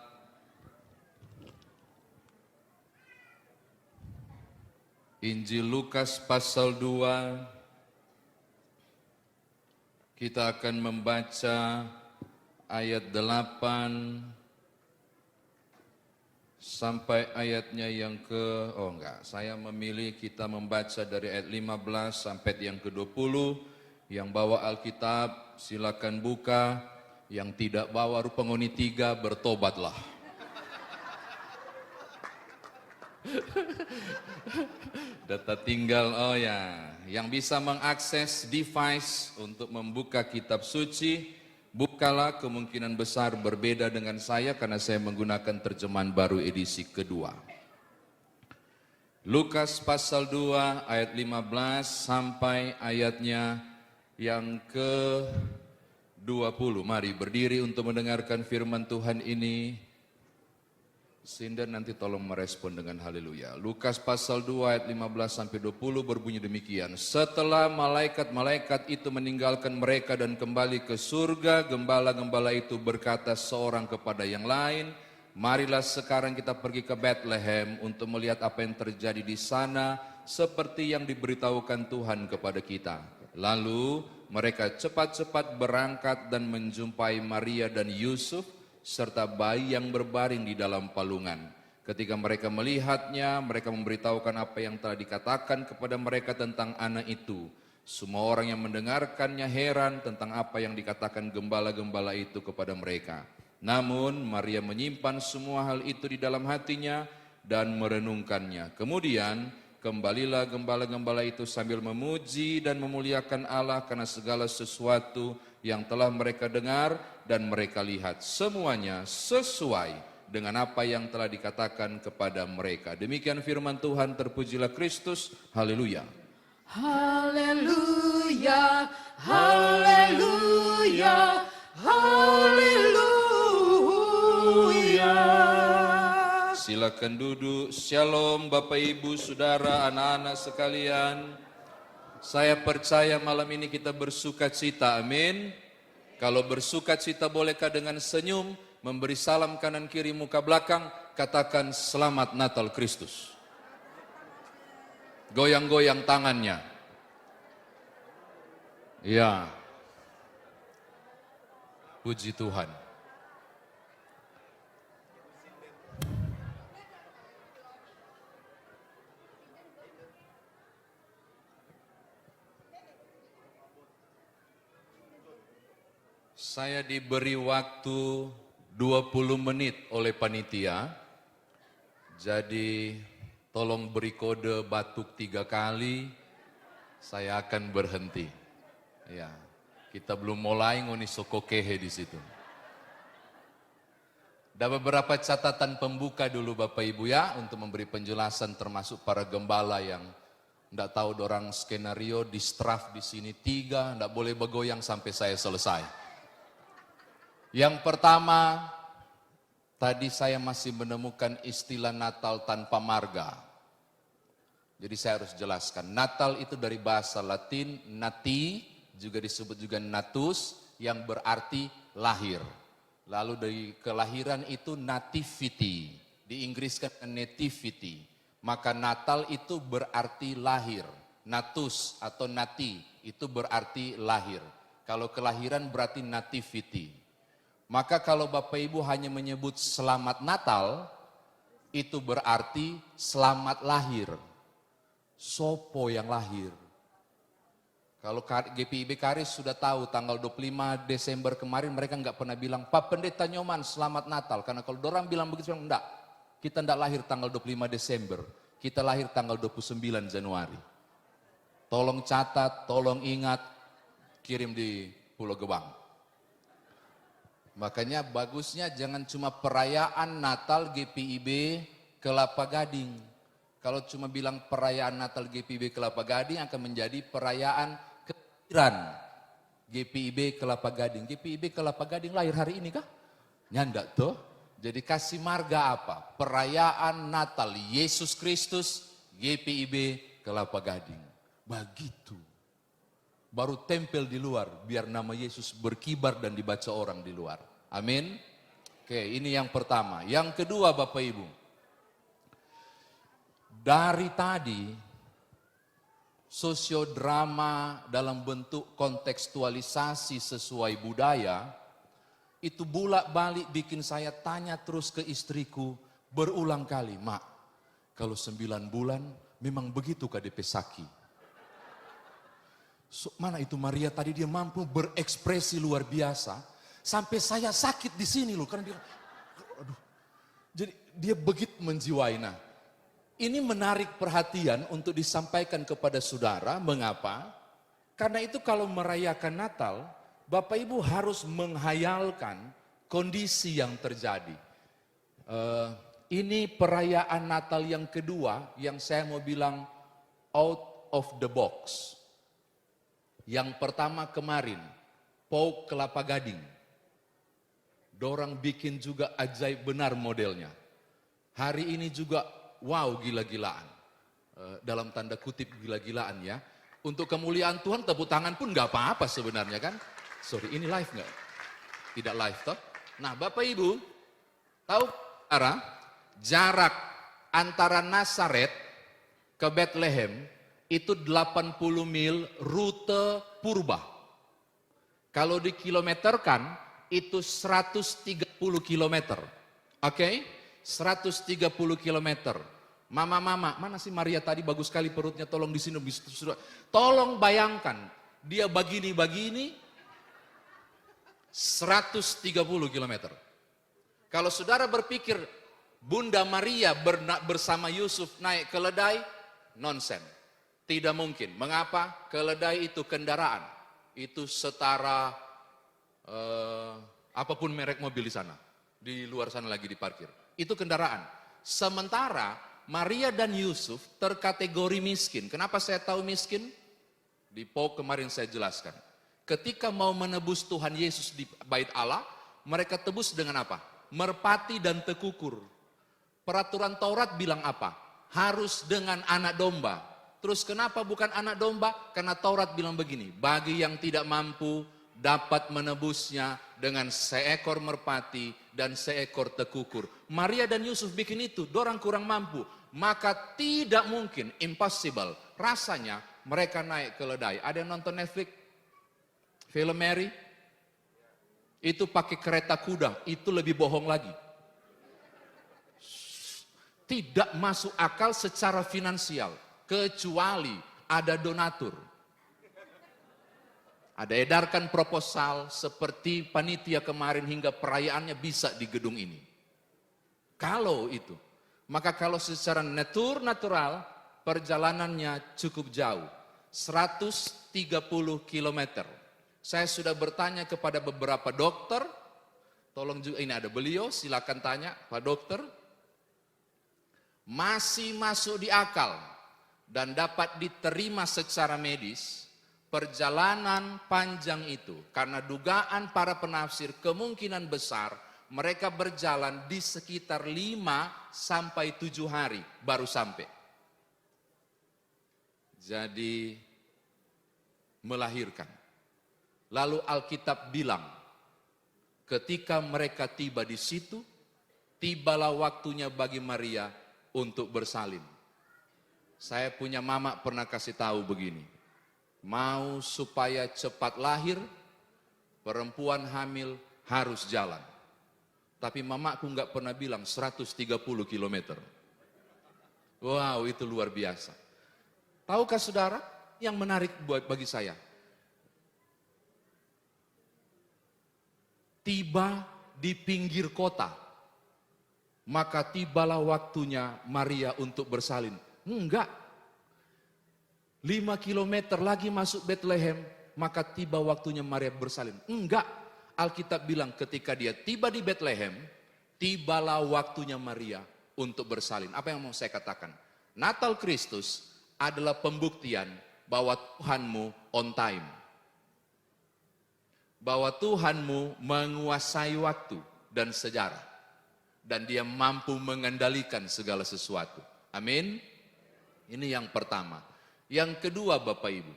Injil Lukas pasal 2. Kita akan membaca ayat 8 sampai ayatnya yang saya memilih kita membaca dari ayat 15 sampai yang ke-20. Yang bawa Alkitab silakan buka, yang tidak bawa Rupangoni 3 bertobatlah. Data tinggal, yang bisa mengakses device untuk membuka kitab suci, bukalah. Kemungkinan besar berbeda dengan saya karena saya menggunakan terjemahan baru edisi kedua. Lukas pasal 2 ayat 15 sampai ayatnya yang ke-20. Mari berdiri untuk mendengarkan firman Tuhan ini. Sinda nanti tolong merespon dengan haleluya. Lukas pasal 2 ayat 15 sampai 20 berbunyi demikian. Setelah malaikat-malaikat itu meninggalkan mereka dan kembali ke surga, gembala-gembala itu berkata seorang kepada yang lain, marilah sekarang kita pergi ke Bethlehem untuk melihat apa yang terjadi di sana seperti yang diberitahukan Tuhan kepada kita. Lalu mereka cepat-cepat berangkat dan menjumpai Maria dan Yusuf serta bayi yang berbaring di dalam palungan. Ketika mereka melihatnya, mereka memberitahukan apa yang telah dikatakan kepada mereka tentang anak itu. Semua orang yang mendengarkannya heran tentang apa yang dikatakan gembala-gembala itu kepada mereka. Namun Maria menyimpan semua hal itu di dalam hatinya dan merenungkannya. Kemudian kembalilah gembala-gembala itu sambil memuji dan memuliakan Allah karena segala sesuatu yang telah mereka dengar dan mereka lihat. Semuanya sesuai dengan apa yang telah dikatakan kepada mereka. Demikian firman Tuhan, terpujilah Kristus. Haleluya. Haleluya, haleluya, haleluya. Silakan duduk. Shalom Bapak Ibu, Saudara, anak-anak sekalian. Saya percaya malam ini kita bersuka cita, amin. Kalau bersuka cita bolehkah dengan senyum, memberi salam kanan kiri muka belakang, katakan selamat Natal Kristus. Goyang-goyang tangannya. Ya. Puji Tuhan. Saya diberi waktu 20 menit oleh panitia. Jadi tolong beri kode batuk 3 kali. Saya akan berhenti. Ya, kita belum mulai ngoni sokokehe di situ. Ada beberapa catatan pembuka dulu Bapak Ibu ya, untuk memberi penjelasan termasuk para gembala yang enggak tahu dorang skenario di straf di sini 3, enggak boleh begoyang sampai saya selesai. Yang pertama, tadi saya masih menemukan istilah Natal tanpa marga. Jadi saya harus jelaskan. Natal itu dari bahasa Latin, nati, juga disebut juga natus, yang berarti lahir. Lalu dari kelahiran itu nativity, diinggriskan nativity. Maka Natal itu berarti lahir. Natus atau nati itu berarti lahir. Kalau kelahiran berarti nativity. Maka kalau Bapak Ibu hanya menyebut selamat Natal, itu berarti selamat lahir. Sopo yang lahir? Kalau GPIB Karis sudah tahu tanggal 25 Desember kemarin mereka nggak pernah bilang, Pak Pendeta Nyoman selamat Natal. Karena kalau orang bilang begitu, enggak. Kita enggak lahir tanggal 25 Desember, kita lahir tanggal 29 Januari. Tolong catat, tolong ingat, kirim di Pulau Gebang. Makanya bagusnya jangan cuma perayaan Natal GPIB Kelapa Gading. Kalau cuma bilang perayaan Natal GPIB Kelapa Gading akan menjadi perayaan kelahiran GPIB Kelapa Gading. GPIB Kelapa Gading lahir hari ini kah? Nyanda tuh. Jadi kasih marga apa? Perayaan Natal Yesus Kristus GPIB Kelapa Gading. Begitu. Baru tempel di luar biar nama Yesus berkibar dan dibaca orang di luar. Amin. Oke, ini yang pertama. Yang kedua Bapak Ibu. Dari tadi sosiodrama dalam bentuk kontekstualisasi sesuai budaya itu bolak-balik bikin saya tanya terus ke istriku berulang kali, Mak, kalau 9 bulan memang begitu KDP Saki? Mana itu Maria tadi dia mampu berekspresi luar biasa sampai saya sakit di sini loh karena dia, aduh, jadi dia begitu menjiwai. Nah, ini menarik perhatian untuk disampaikan kepada saudara. Mengapa? Karena itu kalau merayakan Natal, Bapak Ibu harus menghayalkan kondisi yang terjadi. Ini perayaan Natal yang kedua yang saya mau bilang out of the box. Yang pertama kemarin, Pauk Kelapa Gading. Dorang bikin juga ajaib benar modelnya. Hari ini juga wow gila-gilaan. Dalam tanda kutip gila-gilaan ya. Untuk kemuliaan Tuhan tepuk tangan pun gak apa-apa sebenarnya kan. Sorry, ini live nggak? Tidak live toh? Nah Bapak Ibu, tahu jarak antara Nazaret ke Bethlehem itu 80 mil rute purba. Kalau dikilometerkan itu 130 kilometer. Oke? 130 kilometer. Mama, mana sih Maria tadi bagus sekali perutnya, tolong di sini. Tolong bayangkan, dia begini 130 kilometer. Kalau saudara berpikir Bunda Maria bersama Yusuf naik keledai, nonsen. Tidak mungkin. Mengapa? Keledai itu kendaraan. Itu setara apapun merek mobil di sana. Di luar sana lagi diparkir. Itu kendaraan. Sementara Maria dan Yusuf terkategori miskin. Kenapa saya tahu miskin? Di Pauk kemarin saya jelaskan. Ketika mau menebus Tuhan Yesus di bait Allah, mereka tebus dengan apa? Merpati dan tekukur. Peraturan Taurat bilang apa? Harus dengan anak domba. Terus kenapa bukan anak domba? Karena Taurat bilang begini, bagi yang tidak mampu dapat menebusnya dengan seekor merpati dan seekor tekukur. Maria dan Yusuf bikin itu, dorang kurang mampu. Maka tidak mungkin, impossible. Rasanya mereka naik keledai. Ada yang nonton Netflix? Film Mary? Itu pakai kereta kuda, itu lebih bohong lagi. Tidak masuk akal secara finansial. Kecuali ada donatur. Ada edarkan proposal seperti panitia kemarin hingga perayaannya bisa di gedung ini. Kalau itu, maka kalau secara natural perjalanannya cukup jauh. 130 km. Saya sudah bertanya kepada beberapa dokter, tolong juga ini ada beliau, silakan tanya Pak Dokter. Masih masuk di akal dan dapat diterima secara medis perjalanan panjang itu karena dugaan para penafsir kemungkinan besar mereka berjalan di sekitar 5 sampai 7 hari baru sampai. Jadi melahirkan. Lalu Alkitab bilang ketika mereka tiba di situ, tibalah waktunya bagi Maria untuk bersalin. Saya punya mama pernah kasih tahu begini, mau supaya cepat lahir, perempuan hamil harus jalan. Tapi mamaku nggak pernah bilang 130 km. Wow, itu luar biasa. Tahukah saudara yang menarik bagi saya? Tiba di pinggir kota, maka tibalah waktunya Maria untuk bersalin. Enggak. 5 kilometer lagi masuk Bethlehem, maka tiba waktunya Maria bersalin. Enggak. Alkitab bilang ketika dia tiba di Bethlehem, tibalah waktunya Maria untuk bersalin. Apa yang mau saya katakan? Natal Kristus adalah pembuktian bahwa Tuhanmu on time. Bahwa Tuhanmu menguasai waktu dan sejarah. Dan dia mampu mengendalikan segala sesuatu. Amin. Ini yang pertama. Yang kedua Bapak Ibu.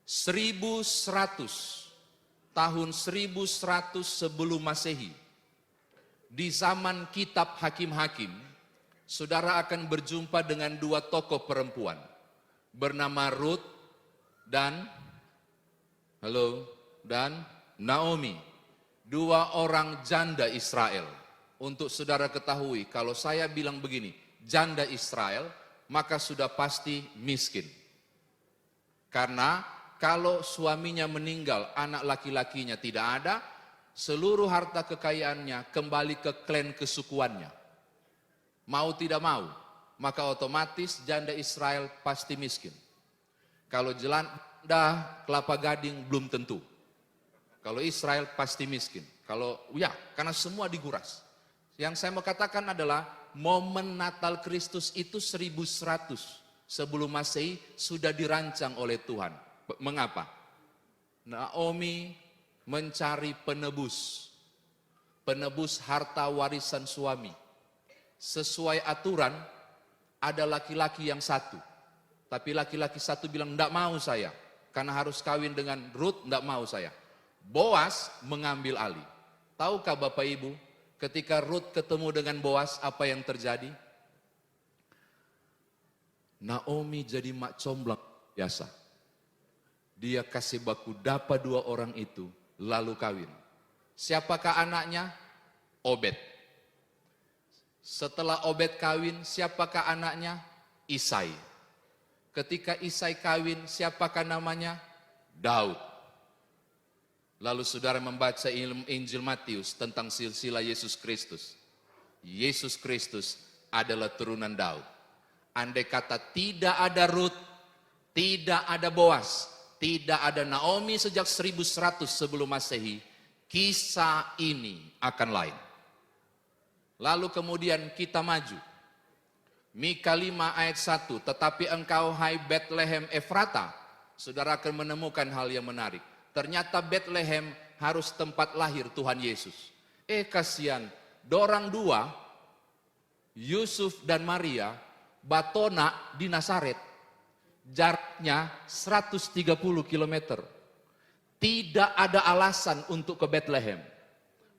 1100 sebelum Masehi. Di zaman kitab Hakim-Hakim, saudara akan berjumpa dengan dua tokoh perempuan. Bernama Ruth dan Naomi. Dua orang janda Israel. Untuk saudara ketahui, kalau saya bilang begini, janda Israel, maka sudah pasti miskin. Karena kalau suaminya meninggal, anak laki-lakinya tidak ada, seluruh harta kekayaannya kembali ke klan kesukuannya. Mau tidak mau, maka otomatis janda Israel pasti miskin. Kalau janda kelapa gading belum tentu. Kalau Israel pasti miskin. Karena semua diguras. Yang saya mau katakan adalah momen Natal Kristus itu 1100 sebelum Masehi sudah dirancang oleh Tuhan. Mengapa? Naomi mencari penebus harta warisan suami. Sesuai aturan ada laki-laki yang satu. Tapi laki-laki satu bilang, "Enggak mau saya, karena harus kawin dengan Ruth, enggak mau saya." Boas mengambil alih. Tahukah Bapak Ibu, ketika Ruth ketemu dengan Boas, apa yang terjadi? Naomi jadi mak comblang biasa. Dia kasih baku dapa dua orang itu, lalu kawin. Siapakah anaknya? Obed. Setelah Obed kawin, siapakah anaknya? Isai. Ketika Isai kawin, siapakah namanya? Daud. Lalu saudara membaca Injil Matius tentang silsilah Yesus Kristus. Yesus Kristus adalah turunan Daud. Andai kata tidak ada Ruth, tidak ada Boas, tidak ada Naomi sejak 1100 sebelum Masehi, kisah ini akan lain. Lalu kemudian kita maju. Mika 5 ayat 1, tetapi engkau hai Bethlehem Efrata, saudara akan menemukan hal yang menarik. Ternyata Bethlehem harus tempat lahir Tuhan Yesus. Kasihan, dorang dua, Yusuf dan Maria, batona di Nazaret. Jaraknya 130 km. Tidak ada alasan untuk ke Bethlehem.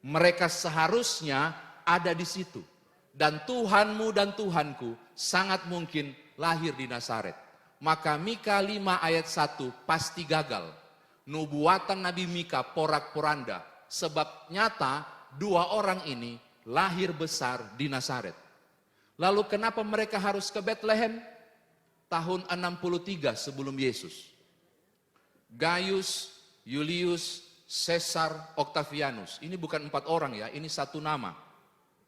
Mereka seharusnya ada di situ. Dan Tuhanmu dan Tuhanku sangat mungkin lahir di Nazaret. Maka Mika 5 ayat 1 pasti gagal. Nubuatan Nabi Mika porak-poranda. Sebab nyata dua orang ini lahir besar di Nazaret. Lalu kenapa mereka harus ke Bethlehem? Tahun 63 sebelum Yesus. Gaius, Julius, Caesar, Octavianus. Ini bukan 4 orang ya, ini satu nama.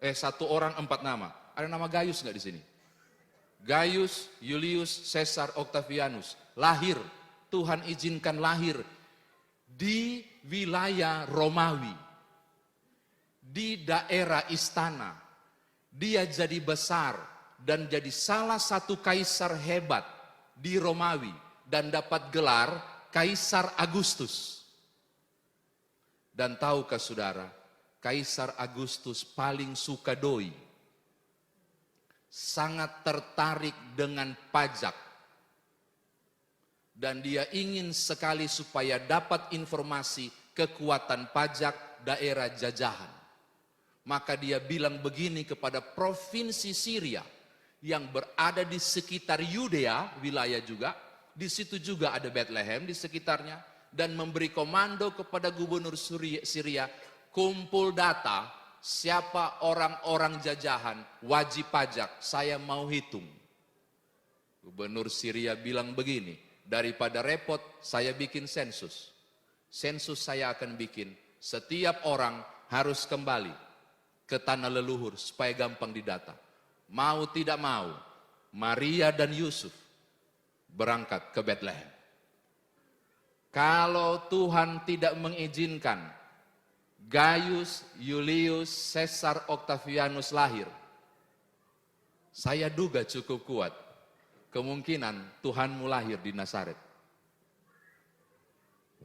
1 orang 4 nama. Ada nama Gaius nggak di sini? Gaius, Julius, Caesar, Octavianus. Lahir, Tuhan izinkan lahir di wilayah Romawi. Di daerah istana. Dia jadi besar dan jadi salah satu kaisar hebat di Romawi. Dan dapat gelar Kaisar Agustus. Dan tahukah saudara, Kaisar Agustus paling suka doi. Sangat tertarik dengan pajak. Dan dia ingin sekali supaya dapat informasi kekuatan pajak daerah jajahan. Maka dia bilang begini kepada provinsi Syria yang berada di sekitar Yudea, wilayah juga. Di situ juga ada Bethlehem di sekitarnya. Dan memberi komando kepada gubernur Syria, kumpul data siapa orang-orang jajahan wajib pajak, saya mau hitung. Gubernur Syria bilang begini, daripada repot saya bikin sensus. Sensus saya akan bikin, setiap orang harus kembali ke tanah leluhur supaya gampang didata. Mau tidak mau, Maria dan Yusuf berangkat ke Bethlehem. Kalau Tuhan tidak mengizinkan Gaius, Julius, Caesar, Octavianus lahir, Saya duga cukup kuat. Kemungkinan Tuhanmu lahir di Nazaret.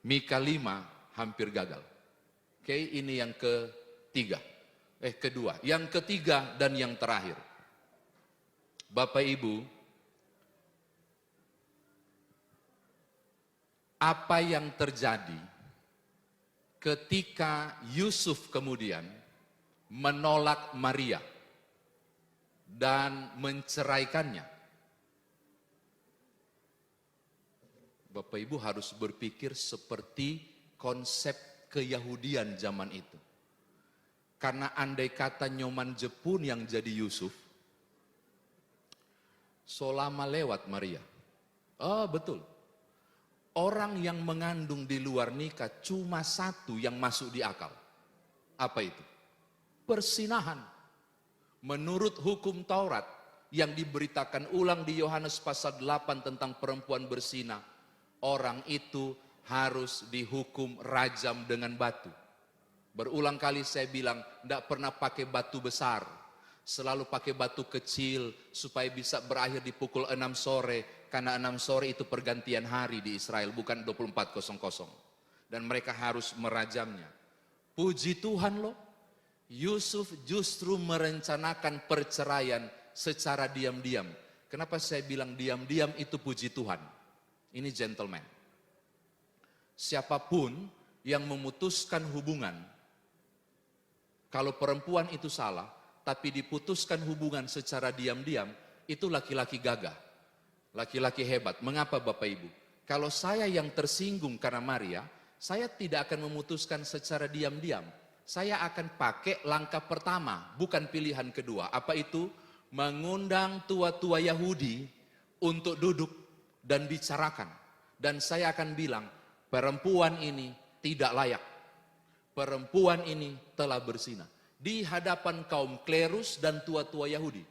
Mika 5 hampir gagal. Oke, ini yang kedua. Yang ketiga dan yang terakhir. Bapak Ibu, apa yang terjadi ketika Yusuf kemudian menolak Maria dan menceraikannya? Bapak Ibu harus berpikir seperti konsep keyahudian zaman itu. Karena andai kata nyoman Jepun yang jadi Yusuf, solama lewat Maria. Oh betul. Orang yang mengandung di luar nikah cuma satu yang masuk di akal. Apa itu? Persinahan. Menurut hukum Taurat yang diberitakan ulang di Yohanes pasal 8 tentang perempuan berzina, orang itu harus dihukum rajam dengan batu. Berulang kali saya bilang, tidak pernah pakai batu besar. Selalu pakai batu kecil supaya bisa berakhir di pukul 6 sore. Karena 6 sore itu pergantian hari di Israel, bukan 24:00. Dan mereka harus merajamnya. Puji Tuhan loh, Yusuf justru merencanakan perceraian secara diam-diam. Kenapa saya bilang diam-diam itu puji Tuhan? Ini gentleman. Siapapun yang memutuskan hubungan, kalau perempuan itu salah, tapi diputuskan hubungan secara diam-diam, itu laki-laki gagah. Laki-laki hebat. Mengapa Bapak Ibu? Kalau saya yang tersinggung karena Maria, saya tidak akan memutuskan secara diam-diam. Saya akan pakai langkah pertama, bukan pilihan kedua. Apa itu? Mengundang tua-tua Yahudi untuk duduk dan bicarakan. Dan saya akan bilang, perempuan ini tidak layak. Perempuan ini telah berzina. Di hadapan kaum klerus dan tua-tua Yahudi.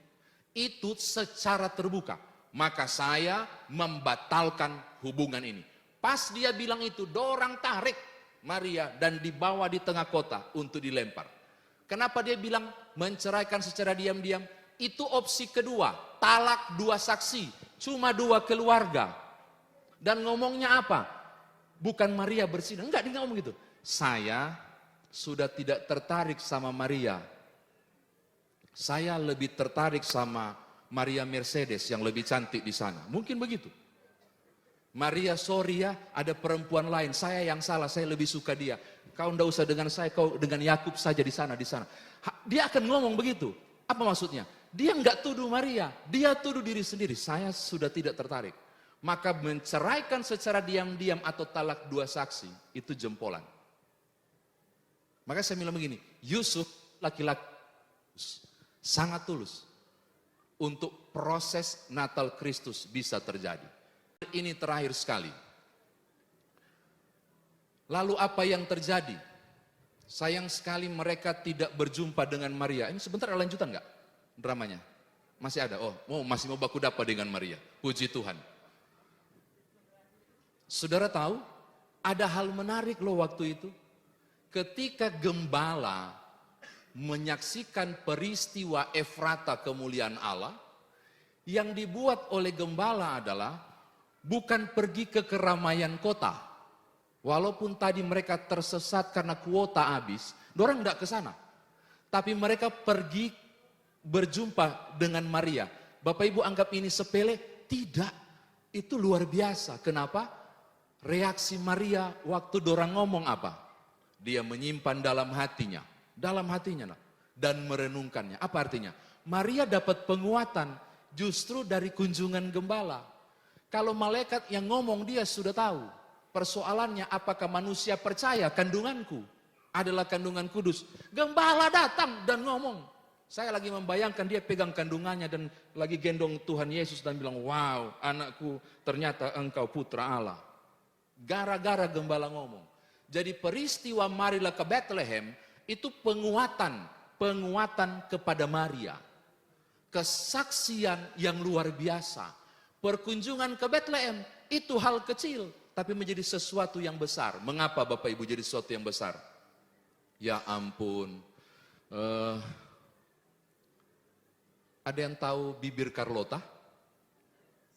Itu secara terbuka. Maka saya membatalkan hubungan ini. Pas dia bilang itu, dorang tarik Maria dan dibawa di tengah kota untuk dilempar. Kenapa dia bilang menceraikan secara diam-diam? Itu opsi kedua, talak 2 saksi, cuma 2 keluarga. Dan ngomongnya apa? Bukan Maria berzina, enggak, dia ngomong gitu. Saya sudah tidak tertarik sama Maria. Saya lebih tertarik sama Maria Mercedes yang lebih cantik di sana. Mungkin begitu. Maria, sorry ya, ada perempuan lain. Saya yang salah, saya lebih suka dia. Kau ndak usah dengan saya, kau dengan Yakub saja di sana, di sana. Dia akan ngomong begitu. Apa maksudnya? Dia nggak tuduh Maria, dia tuduh diri sendiri. Saya sudah tidak tertarik. Maka menceraikan secara diam-diam atau talak 2 saksi, itu jempolan. Maka saya bilang begini, Yusuf laki-laki sangat tulus untuk proses Natal Kristus bisa terjadi. Ini terakhir sekali. Lalu apa yang terjadi? Sayang sekali mereka tidak berjumpa dengan Maria. Ini sebentar ada lanjutan nggak dramanya? Masih ada? Oh, masih mau baku dapat dengan Maria. Puji Tuhan. Saudara tahu, ada hal menarik loh waktu itu. Ketika gembala menyaksikan peristiwa Efrata kemuliaan Allah, yang dibuat oleh gembala adalah bukan pergi ke keramaian kota. Walaupun tadi mereka tersesat karena kuota habis, dorang tidak ke sana. Tapi mereka pergi berjumpa dengan Maria. Bapak Ibu anggap ini sepele? Tidak. Itu luar biasa. Kenapa? Reaksi Maria waktu dorang ngomong apa? Dia menyimpan dalam hatinya. Dalam hatinya dan merenungkannya. Apa artinya? Maria dapat penguatan justru dari kunjungan gembala. Kalau malaikat yang ngomong dia sudah tahu. Persoalannya apakah manusia percaya kandunganku adalah kandungan kudus. Gembala datang dan ngomong. Saya lagi membayangkan dia pegang kandungannya dan lagi gendong Tuhan Yesus dan bilang, wow anakku ternyata engkau putra Allah. Gara-gara gembala ngomong. Jadi peristiwa marilah ke Bethlehem itu penguatan kepada Maria. Kesaksian yang luar biasa. Perkunjungan ke Bethlehem itu hal kecil, tapi menjadi sesuatu yang besar. Mengapa Bapak Ibu jadi sesuatu yang besar? Ya ampun. Ada yang tahu bibir Carlota?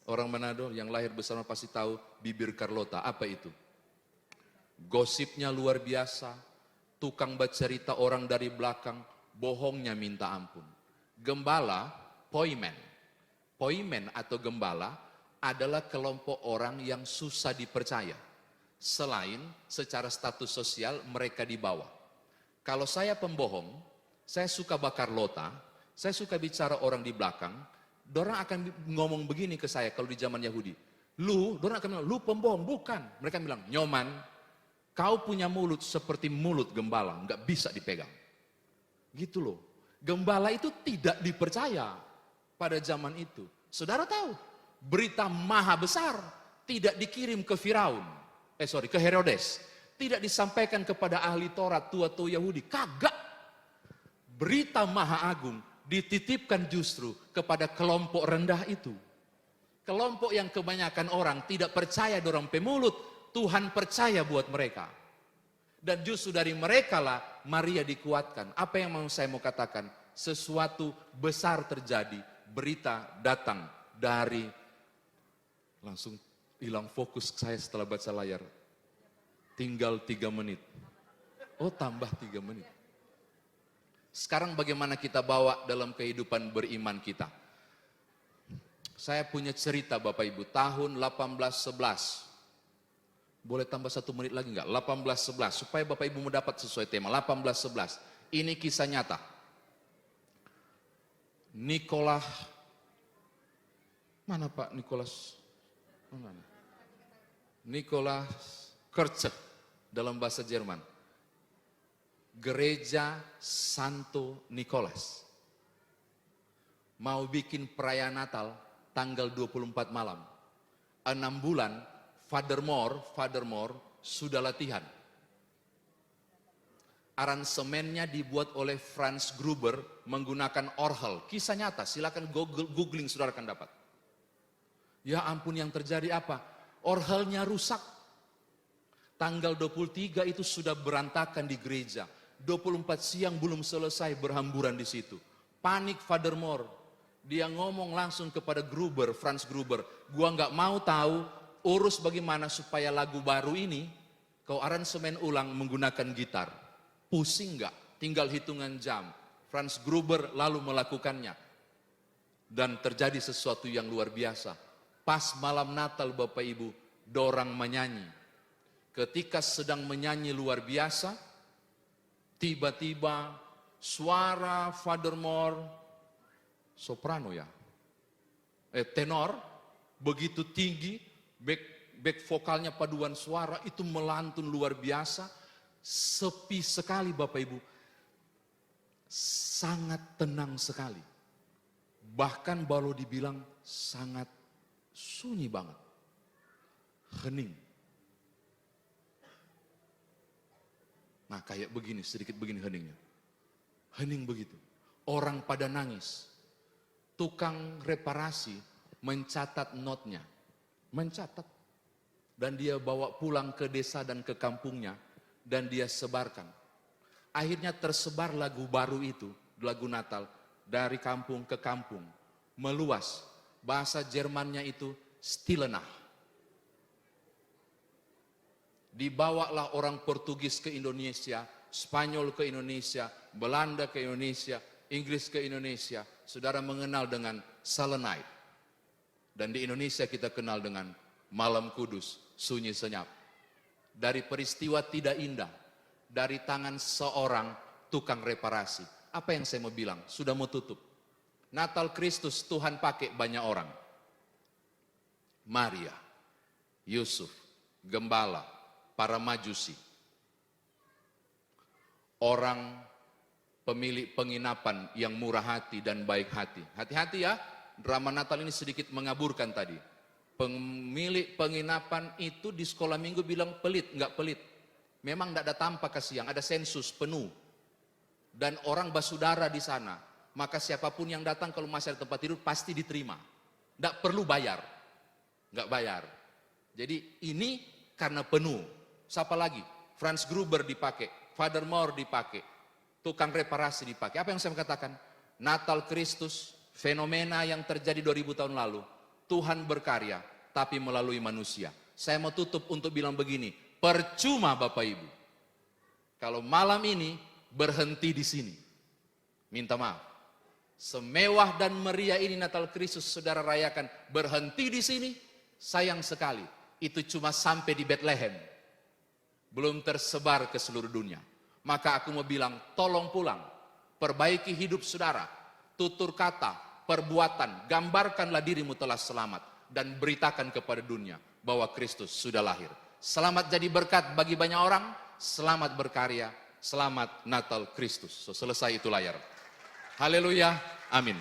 Orang Manado yang lahir bersama pasti tahu bibir Carlota. Apa itu? Gosipnya luar biasa, tukang bercerita orang dari belakang, bohongnya minta ampun. Gembala, poimen. Poimen atau gembala adalah kelompok orang yang susah dipercaya. Selain secara status sosial mereka di bawah. Kalau saya pembohong, saya suka bakar lota, saya suka bicara orang di belakang, dorang akan ngomong begini ke saya kalau di zaman Yahudi. Dorang akan bilang, lu pembohong, bukan. Mereka bilang, Nyoman, kau punya mulut seperti mulut gembala, nggak bisa dipegang. Gitu loh. Gembala itu tidak dipercaya pada zaman itu. Saudara tahu, berita maha besar tidak dikirim ke Firaun, ke Herodes. Tidak disampaikan kepada ahli Taurat, tua-tua Yahudi. Kagak. Berita maha agung dititipkan justru kepada kelompok rendah itu. Kelompok yang kebanyakan orang tidak percaya dorang pemulut, Tuhan percaya buat mereka. Dan justru dari mereka lah Maria dikuatkan. Apa yang saya mau katakan? Sesuatu besar terjadi, berita datang dari, langsung hilang fokus saya setelah baca layar. Tinggal 3 menit. Oh, tambah 3 menit. Sekarang bagaimana kita bawa dalam kehidupan beriman kita? Saya punya cerita Bapak Ibu, tahun 1811. Boleh tambah 1 menit lagi enggak? 1811, supaya Bapak Ibu mendapat sesuai tema. 1811, ini kisah nyata. Nikola, mana Pak Nikolas? Mana? Nikola Kirche dalam bahasa Jerman. Gereja Santo Nikolas mau bikin perayaan Natal tanggal 24 malam. 6 bulan Father Moore sudah latihan. Aransemennya dibuat oleh Franz Gruber menggunakan orgel. Kisah nyata, silakan googling saudara akan dapat. Ya ampun, yang terjadi apa? Orgelnya rusak. Tanggal 23 itu sudah berantakan di gereja. 24 siang belum selesai, berhamburan di situ. Panik Father Moore. Dia ngomong langsung kepada Gruber, Franz Gruber, gua nggak mau tahu, urus bagaimana supaya lagu baru ini kau aransemen ulang menggunakan gitar. Pusing nggak? Tinggal hitungan jam. Franz Gruber lalu melakukannya. Dan terjadi sesuatu yang luar biasa. Pas malam Natal Bapak Ibu, dorang menyanyi. Ketika sedang menyanyi luar biasa, tiba-tiba suara Father Moore, soprano ya, tenor, begitu tinggi, back vokalnya paduan suara itu melantun luar biasa, sepi sekali Bapak Ibu, sangat tenang sekali. Bahkan kalau dibilang sangat sunyi banget, hening. Nah kayak begini, sedikit begini heningnya. Hening begitu. Orang pada nangis. Tukang reparasi mencatat notnya. Mencatat. Dan dia bawa pulang ke desa dan ke kampungnya. Dan dia sebarkan. Akhirnya tersebar lagu baru itu, lagu Natal. Dari kampung ke kampung. Meluas. Bahasa Jermannya itu Stille Nacht. Dibawalah orang Portugis ke Indonesia, Spanyol ke Indonesia, Belanda ke Indonesia, Inggris ke Indonesia. Saudara mengenal dengan Silent Night. Dan di Indonesia kita kenal dengan Malam Kudus, sunyi senyap. Dari peristiwa tidak indah, dari tangan seorang tukang reparasi. Apa yang saya mau bilang? Sudah mau tutup. Natal Kristus Tuhan pakai banyak orang. Maria, Yusuf, Gembala, para majusi, orang pemilik penginapan yang murah hati dan baik hati. Hati-hati ya, drama Natal ini sedikit mengaburkan tadi. Pemilik penginapan itu di sekolah minggu bilang pelit, nggak pelit. Memang tidak ada tampak ke siang, ada sensus penuh. Dan orang basudara di sana. Maka siapapun yang datang kalau masih ada tempat tidur pasti diterima. Tidak perlu bayar. Nggak bayar. Jadi ini karena penuh. Siapa lagi? Franz Gruber dipakai, Father Moore dipakai, tukang reparasi dipakai. Apa yang saya katakan? Natal Kristus fenomena yang terjadi 2000 tahun lalu. Tuhan berkarya, tapi melalui manusia. Saya mau tutup untuk bilang begini, percuma Bapak Ibu. Kalau malam ini berhenti di sini. Minta maaf. Semewah dan meriah ini Natal Kristus saudara rayakan, berhenti di sini, sayang sekali. Itu cuma sampai di Bethlehem. Belum tersebar ke seluruh dunia. Maka aku mau bilang, tolong pulang. Perbaiki hidup saudara. Tutur kata, perbuatan, gambarkanlah dirimu telah selamat. Dan beritakan kepada dunia bahwa Kristus sudah lahir. Selamat jadi berkat bagi banyak orang. Selamat berkarya. Selamat Natal Kristus. So, selesai itu layar. Haleluya. Amin.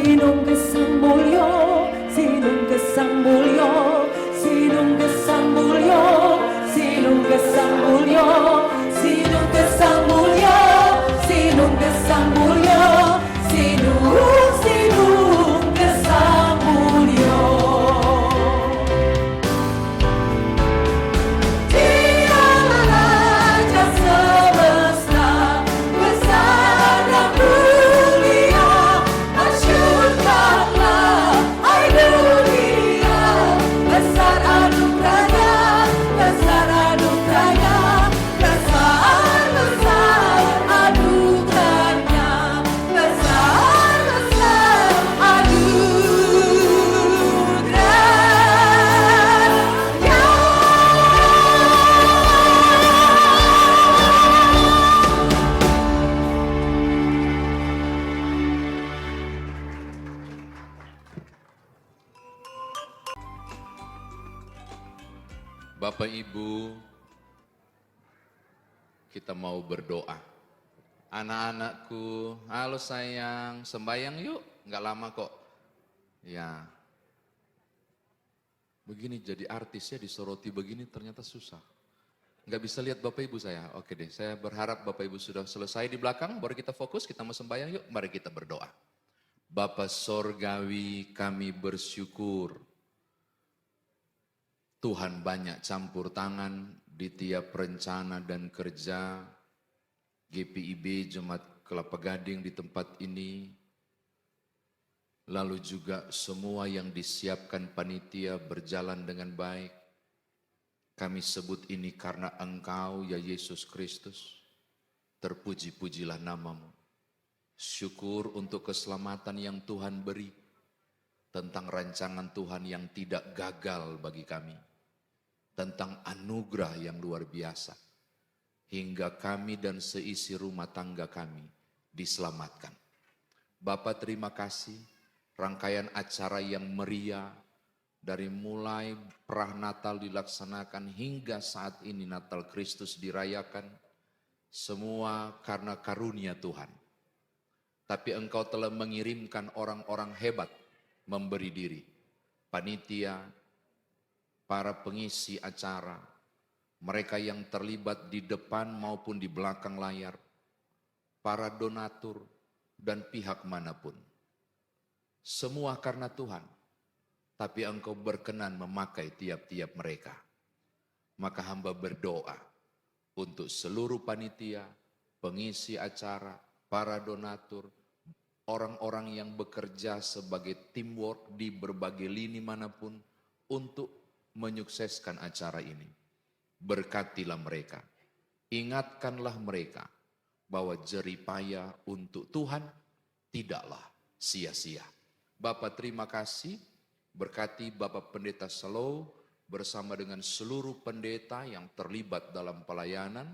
Sinung gesang mulya, sinung gesang mulya, sinung gesang mulya, sinung gesang mulya, sinung gesang mulya, sinung gesang mulya, sinung gesang mulya. Dialah Raja semesta, besar dan mulia, masyurkanlah hai dunia, besar anugerahnya, besar anugerahnya, besar besar anugerahnya, besar besar Bapak Ibu, kita mau berdoa. Anak-anakku, halo sayang, sembahyang yuk, nggak lama kok. Ya, begini jadi artis ya disoroti begini ternyata susah. Nggak bisa lihat Bapak Ibu saya. Oke deh, saya berharap Bapak Ibu sudah selesai di belakang, baru kita fokus, kita mau sembahyang yuk, mari kita berdoa. Bapa Sorgawi, kami bersyukur Tuhan banyak campur tangan di tiap rencana dan kerja GPIB Jemaat Kelapa Gading di tempat ini. Lalu juga semua yang disiapkan panitia berjalan dengan baik. Kami sebut ini karena Engkau ya Yesus Kristus. Terpuji-pujilah namamu. Syukur untuk keselamatan yang Tuhan beri. Tentang rancangan Tuhan yang tidak gagal bagi kami. Tentang anugerah yang luar biasa. Hingga kami dan seisi rumah tangga kami diselamatkan. Bapa terima kasih. Rangkaian acara yang meriah. Dari mulai perah Natal dilaksanakan hingga saat ini Natal Kristus dirayakan. Semua karena karunia Tuhan. Tapi Engkau telah mengirimkan orang-orang hebat memberi diri. Panitia, para pengisi acara, mereka yang terlibat di depan maupun di belakang layar, para donatur dan pihak manapun. Semua karena Tuhan, tapi Engkau berkenan memakai tiap-tiap mereka. Maka hamba berdoa untuk seluruh panitia, pengisi acara, para donatur, orang-orang yang bekerja sebagai teamwork di berbagai lini manapun untuk menyukseskan acara ini. Berkatilah mereka, ingatkanlah mereka bahwa jeripaya untuk Tuhan tidaklah sia-sia. Bapak terima kasih, berkati Bapak Pendeta Slow bersama dengan seluruh pendeta yang terlibat dalam pelayanan,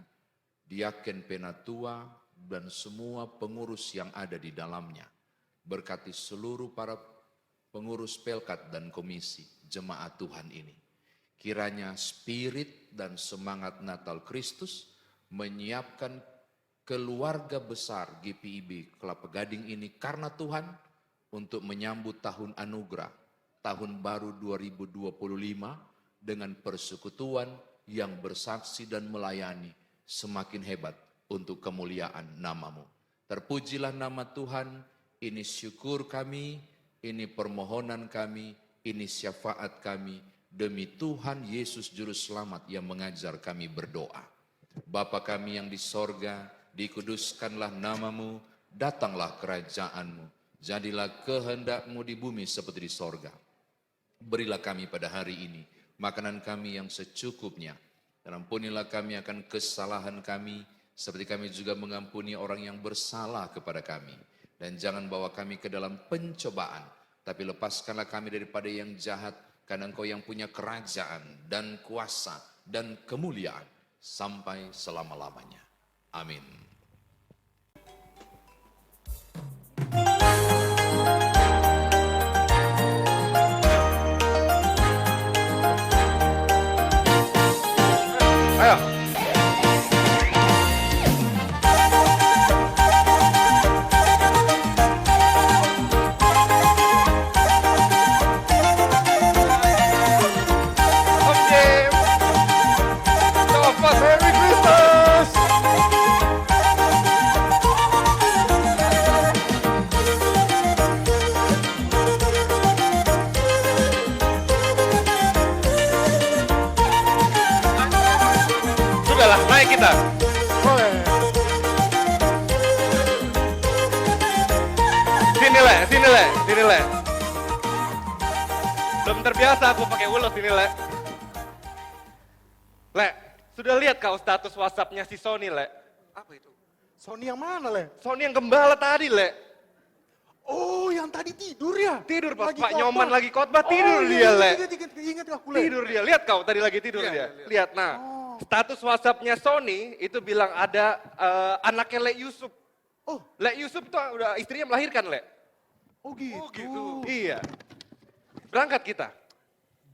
Diaken Penatua, dan semua pengurus yang ada di dalamnya. Berkati seluruh para pengurus pelkat dan komisi jemaat Tuhan ini. Kiranya spirit dan semangat Natal Kristus menyiapkan keluarga besar GPIB Kelapa Gading ini karena Tuhan untuk menyambut tahun anugerah, tahun baru 2025 dengan persekutuan yang bersaksi dan melayani semakin hebat untuk kemuliaan namamu. Terpujilah nama Tuhan, ini syukur kami, ini permohonan kami, ini syafaat kami, demi Tuhan Yesus Juru Selamat yang mengajar kami berdoa. Bapa kami yang di sorga, dikuduskanlah namamu, datanglah kerajaanmu, jadilah kehendakmu di bumi seperti di sorga. Berilah kami pada hari ini makanan kami yang secukupnya, dan ampunilah kami akan kesalahan kami, seperti kami juga mengampuni orang yang bersalah kepada kami. Dan jangan bawa kami ke dalam pencobaan, tapi lepaskanlah kami daripada yang jahat, karena Engkau yang punya kerajaan dan kuasa dan kemuliaan sampai selama-lamanya. Amin. Ayo. sebentar. Sini Le. Belum terbiasa aku pakai ulos ini Le. Le, sudah lihat kau status WhatsApp-nya si Sony Le? Apa itu? Sony yang mana, Le? Sony yang gembala tadi Le. Oh, yang tadi tidur ya? Tidur pas Lagi Pak khotbah. Nyoman lagi khotbah, tidur Oh, dia Le. Ingat aku, Le. Tidur dia, lihat kau tadi lagi tidur dia. Lihat, nah status WhatsApp-nya Sony itu bilang ada anaknya Le Yusuf. Oh, Le Yusuf tuh udah istrinya melahirkan Le. Oh gitu. Iya. Berangkat kita.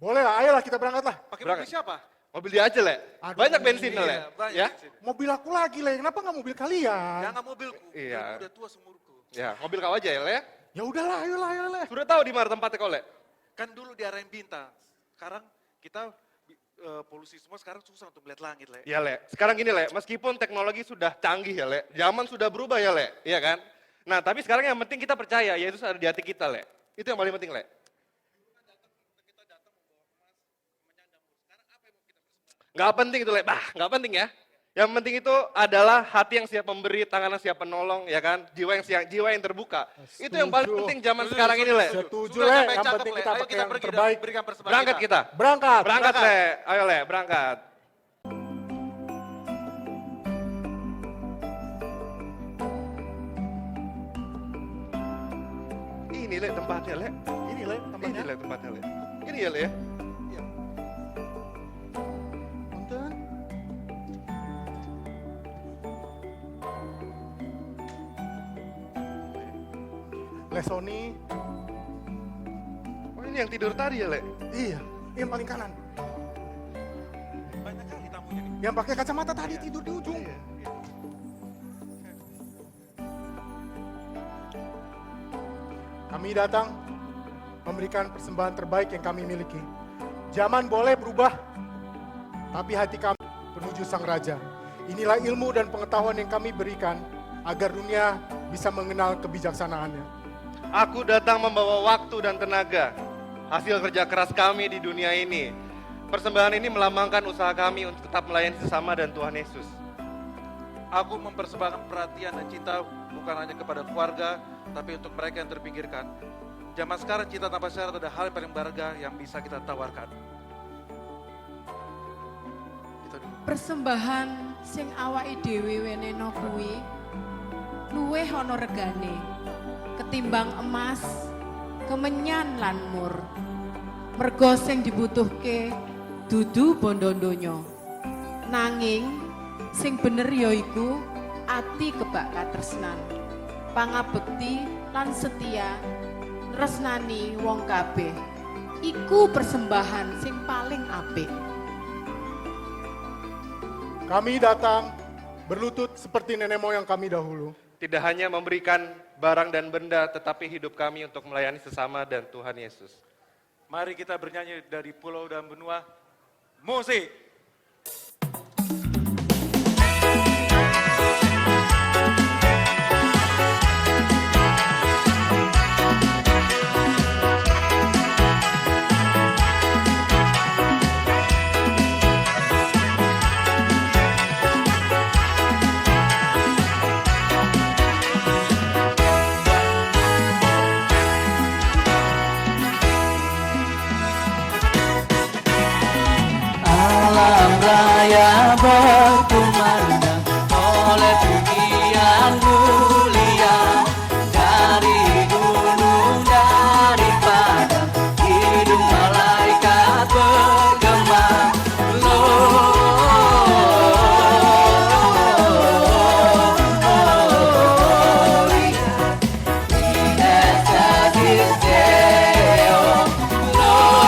Boleh lah, ayolah kita berangkat lah. Pakai mobil siapa? Mobil dia aja Le. Banyak bensin Le. Ya. Mobil aku lagi, Le. Kenapa nggak mobil kalian? Jangan mobilku, Iya. udah tua seumurku. Ya, mobil kau aja ya Le. Ya udahlah, ayolah, Le. Sudah tahu di mana tempatnya kau Le? Kan dulu di area Bintang, sekarang kita polusi semua sekarang susah untuk melihat langit, Le. Ya Le, sekarang gini Le, meskipun teknologi sudah canggih ya Le, zaman sudah berubah ya Le, iya kan? Nah tapi sekarang yang penting kita percaya, yaitu ada di hati kita Le. Itu yang paling penting Le. Gak penting itu Le, gak penting ya. Yang penting itu adalah hati yang siap memberi, tangan yang siap menolong, ya kan? Jiwa yang terbuka. Itu yang paling penting zaman sekarang ini Le. Setuju, Le. Yang penting kita pakai yang terbaik. Berangkat kita. Berangkat. Berangkat Le, ayo Le, berangkat. Ini Le tempatnya Le. Ini, Le, tempatnya. Ini Le tempatnya Le. Ini ya Le ya. Punten. Le Sony. Oh ini yang tidur tadi ya Le? Iya, yang paling kanan. Banyak kali tamunya nih. Yang pakai kacamata tadi tidur di ujung. Kami datang memberikan persembahan terbaik yang kami miliki. Zaman boleh berubah, tapi hati kami menuju Sang Raja. Inilah ilmu dan pengetahuan yang kami berikan agar dunia bisa mengenal kebijaksanaannya. Aku datang membawa waktu dan tenaga, hasil kerja keras kami di dunia ini. Persembahan ini melambangkan usaha kami untuk tetap melayani sesama dan Tuhan Yesus. Aku mempersembahkan perhatian dan cinta bukan hanya kepada keluarga, tapi untuk mereka yang terpinggirkan. Zaman sekarang cinta tanpa syarat adalah hal yang paling berharga yang bisa kita tawarkan. Persembahan sing awake dhewe wenehno kuwi luwih ana regane ketimbang emas, kemenyan lan mur. Mergo sing dibutuhke dudu bondo donya. Nanging sing bener yaiku ati kebak katresnan, pangabekti lan setia tresnani wong kabeh. Iku persembahan sing paling apik. Kami datang berlutut seperti nenek moyang kami dahulu. Tidak hanya memberikan barang dan benda, tetapi hidup kami untuk melayani sesama dan Tuhan Yesus. Mari kita bernyanyi dari pulau dan benua. Musik. Alam raya berkumandang oleh pujian mulia dari gunung dari padang hidung malaikat bergema Gloria in excelsis Deo Gloria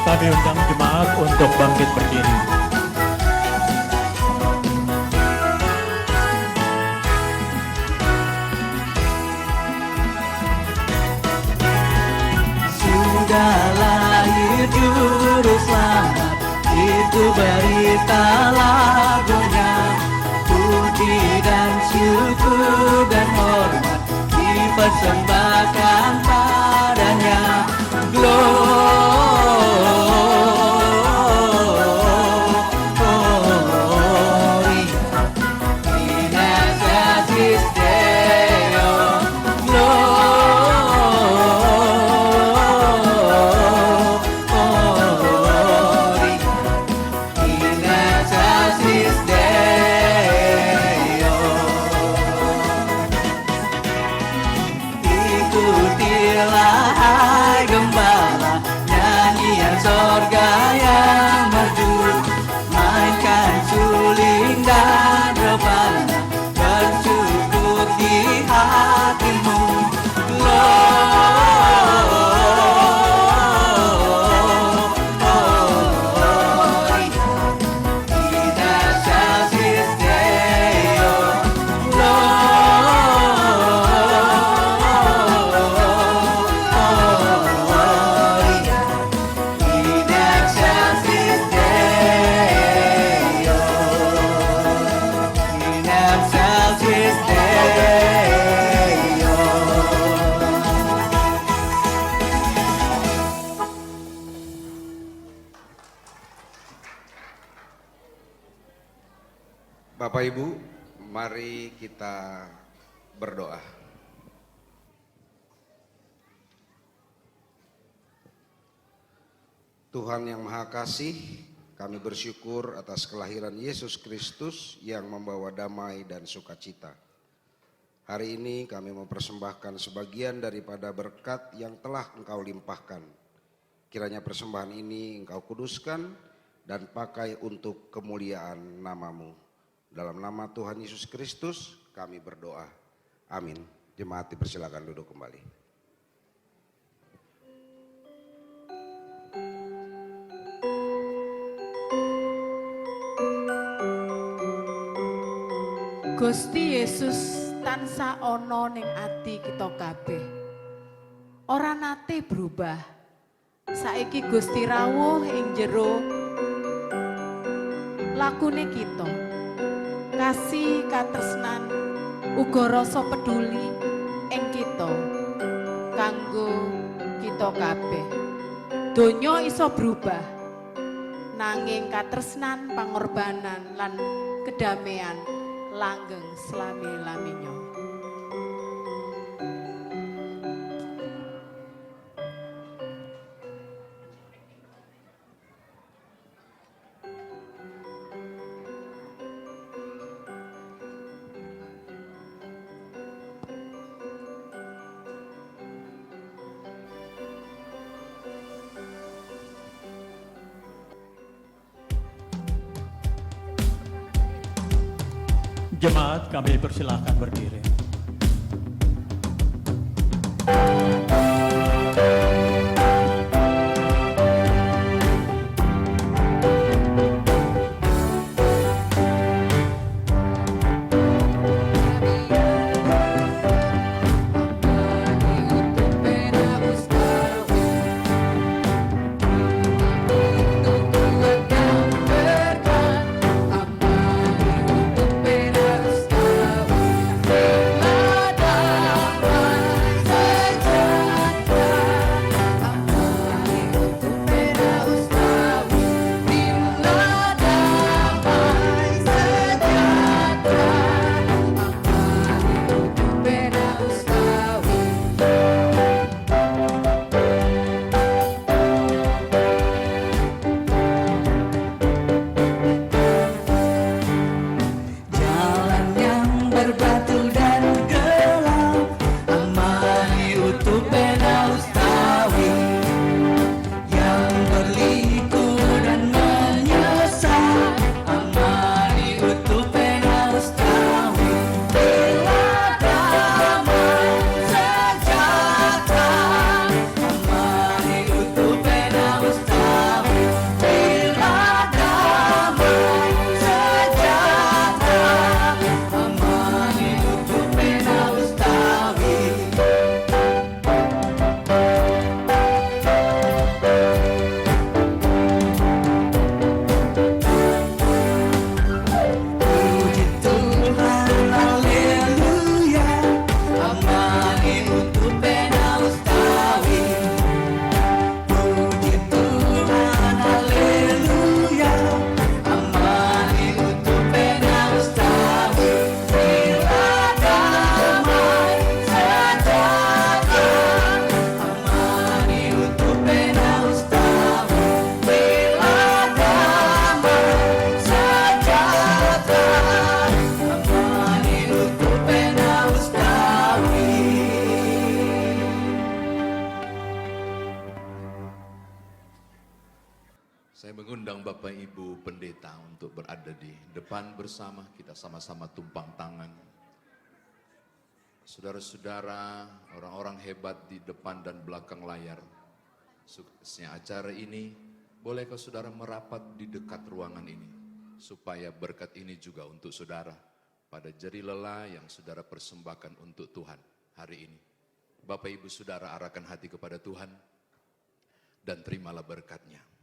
Kami undang jemaat untuk bangkit berdiri. Sudah lahir juru selamat, itu berita lagunya. Puji dan syukur dan hormat dipersembahkan padanya. Glory in excelsis Deo. Glory in excelsis Deo. Ikutilah hai gembala, nyanyian sorga yang merdu. Mainkan suling dan rebana, bersyukur di hatimu. Glory in excelsis Deo. Glory in excelsis Deo. In excelsis Deo. Bapak Ibu, mari kita berdoa. Tuhan yang Maha Kasih, kami bersyukur atas kelahiran Yesus Kristus yang membawa damai dan sukacita. Hari ini kami mempersembahkan sebagian daripada berkat yang telah Engkau limpahkan. Kiranya persembahan ini Engkau kuduskan dan pakai untuk kemuliaan nama-Mu. Dalam nama Tuhan Yesus Kristus kami berdoa. Amin. Jemaat dipersilakan duduk kembali. Gusti Yesus tansah ana ning ati kita kabeh. Ora nate berubah. Saiki Gusti rawuh ing jero lakune kita. Kasih katresnan uga rasa peduli ing kita kanggo kita kabeh. Donya iso berubah nanging katresnan, pangorbanan lan kedamaian langgeng selami-laminya. Jemaat kami persilakan berdiri. Amen. Saya mengundang Bapak Ibu Pendeta untuk berada di depan bersama, kita sama-sama tumpang tangan. Saudara-saudara, orang-orang hebat di depan dan belakang layar. Suksesnya acara ini, bolehkah saudara merapat di dekat ruangan ini? Supaya berkat ini juga untuk saudara pada jeri lelah yang saudara persembahkan untuk Tuhan hari ini. Bapak Ibu saudara arahkan hati kepada Tuhan dan terimalah berkat-Nya.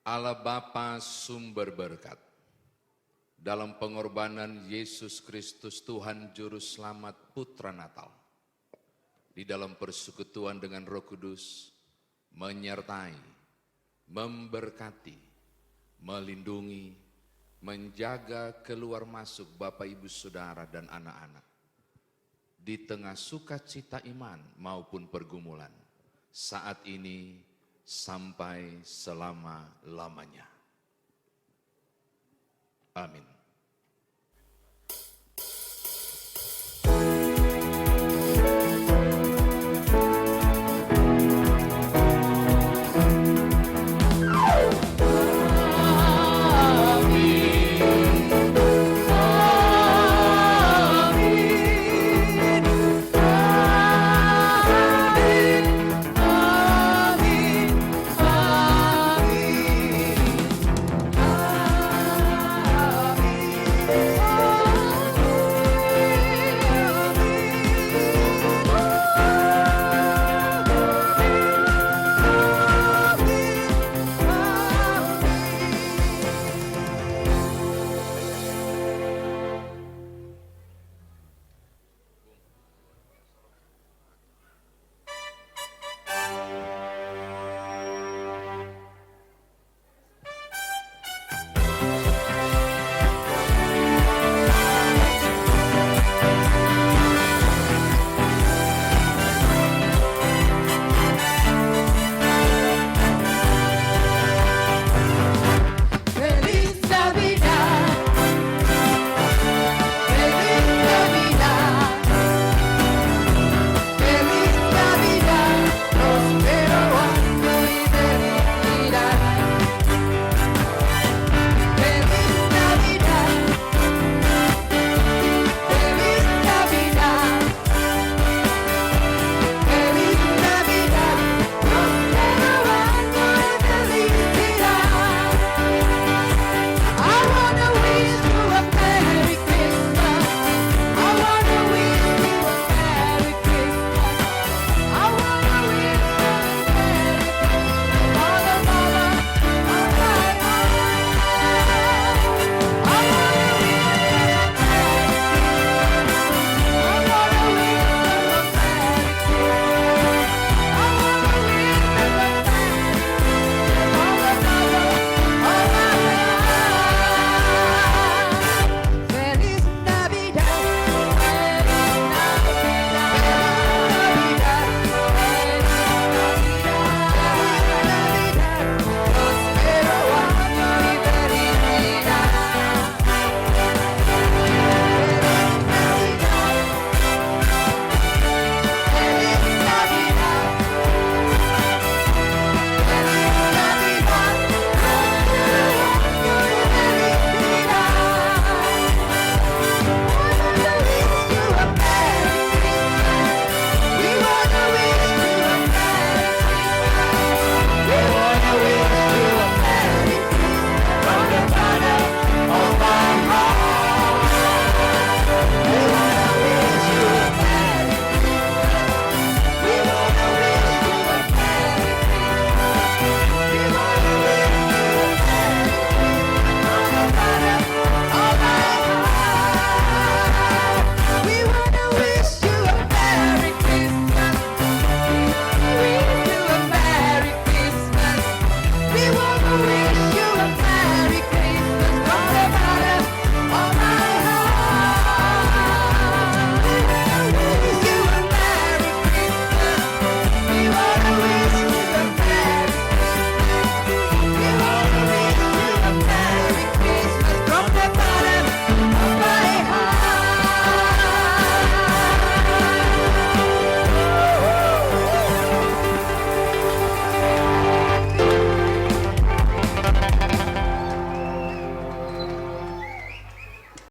Allah Bapa sumber berkat, dalam pengorbanan Yesus Kristus Tuhan Juru Selamat Putra Natal, di dalam persekutuan dengan Roh Kudus, menyertai, memberkati, melindungi, menjaga keluar masuk Bapak Ibu Saudara dan anak-anak, di tengah sukacita iman maupun pergumulan, saat ini sampai selama-lamanya. Amin.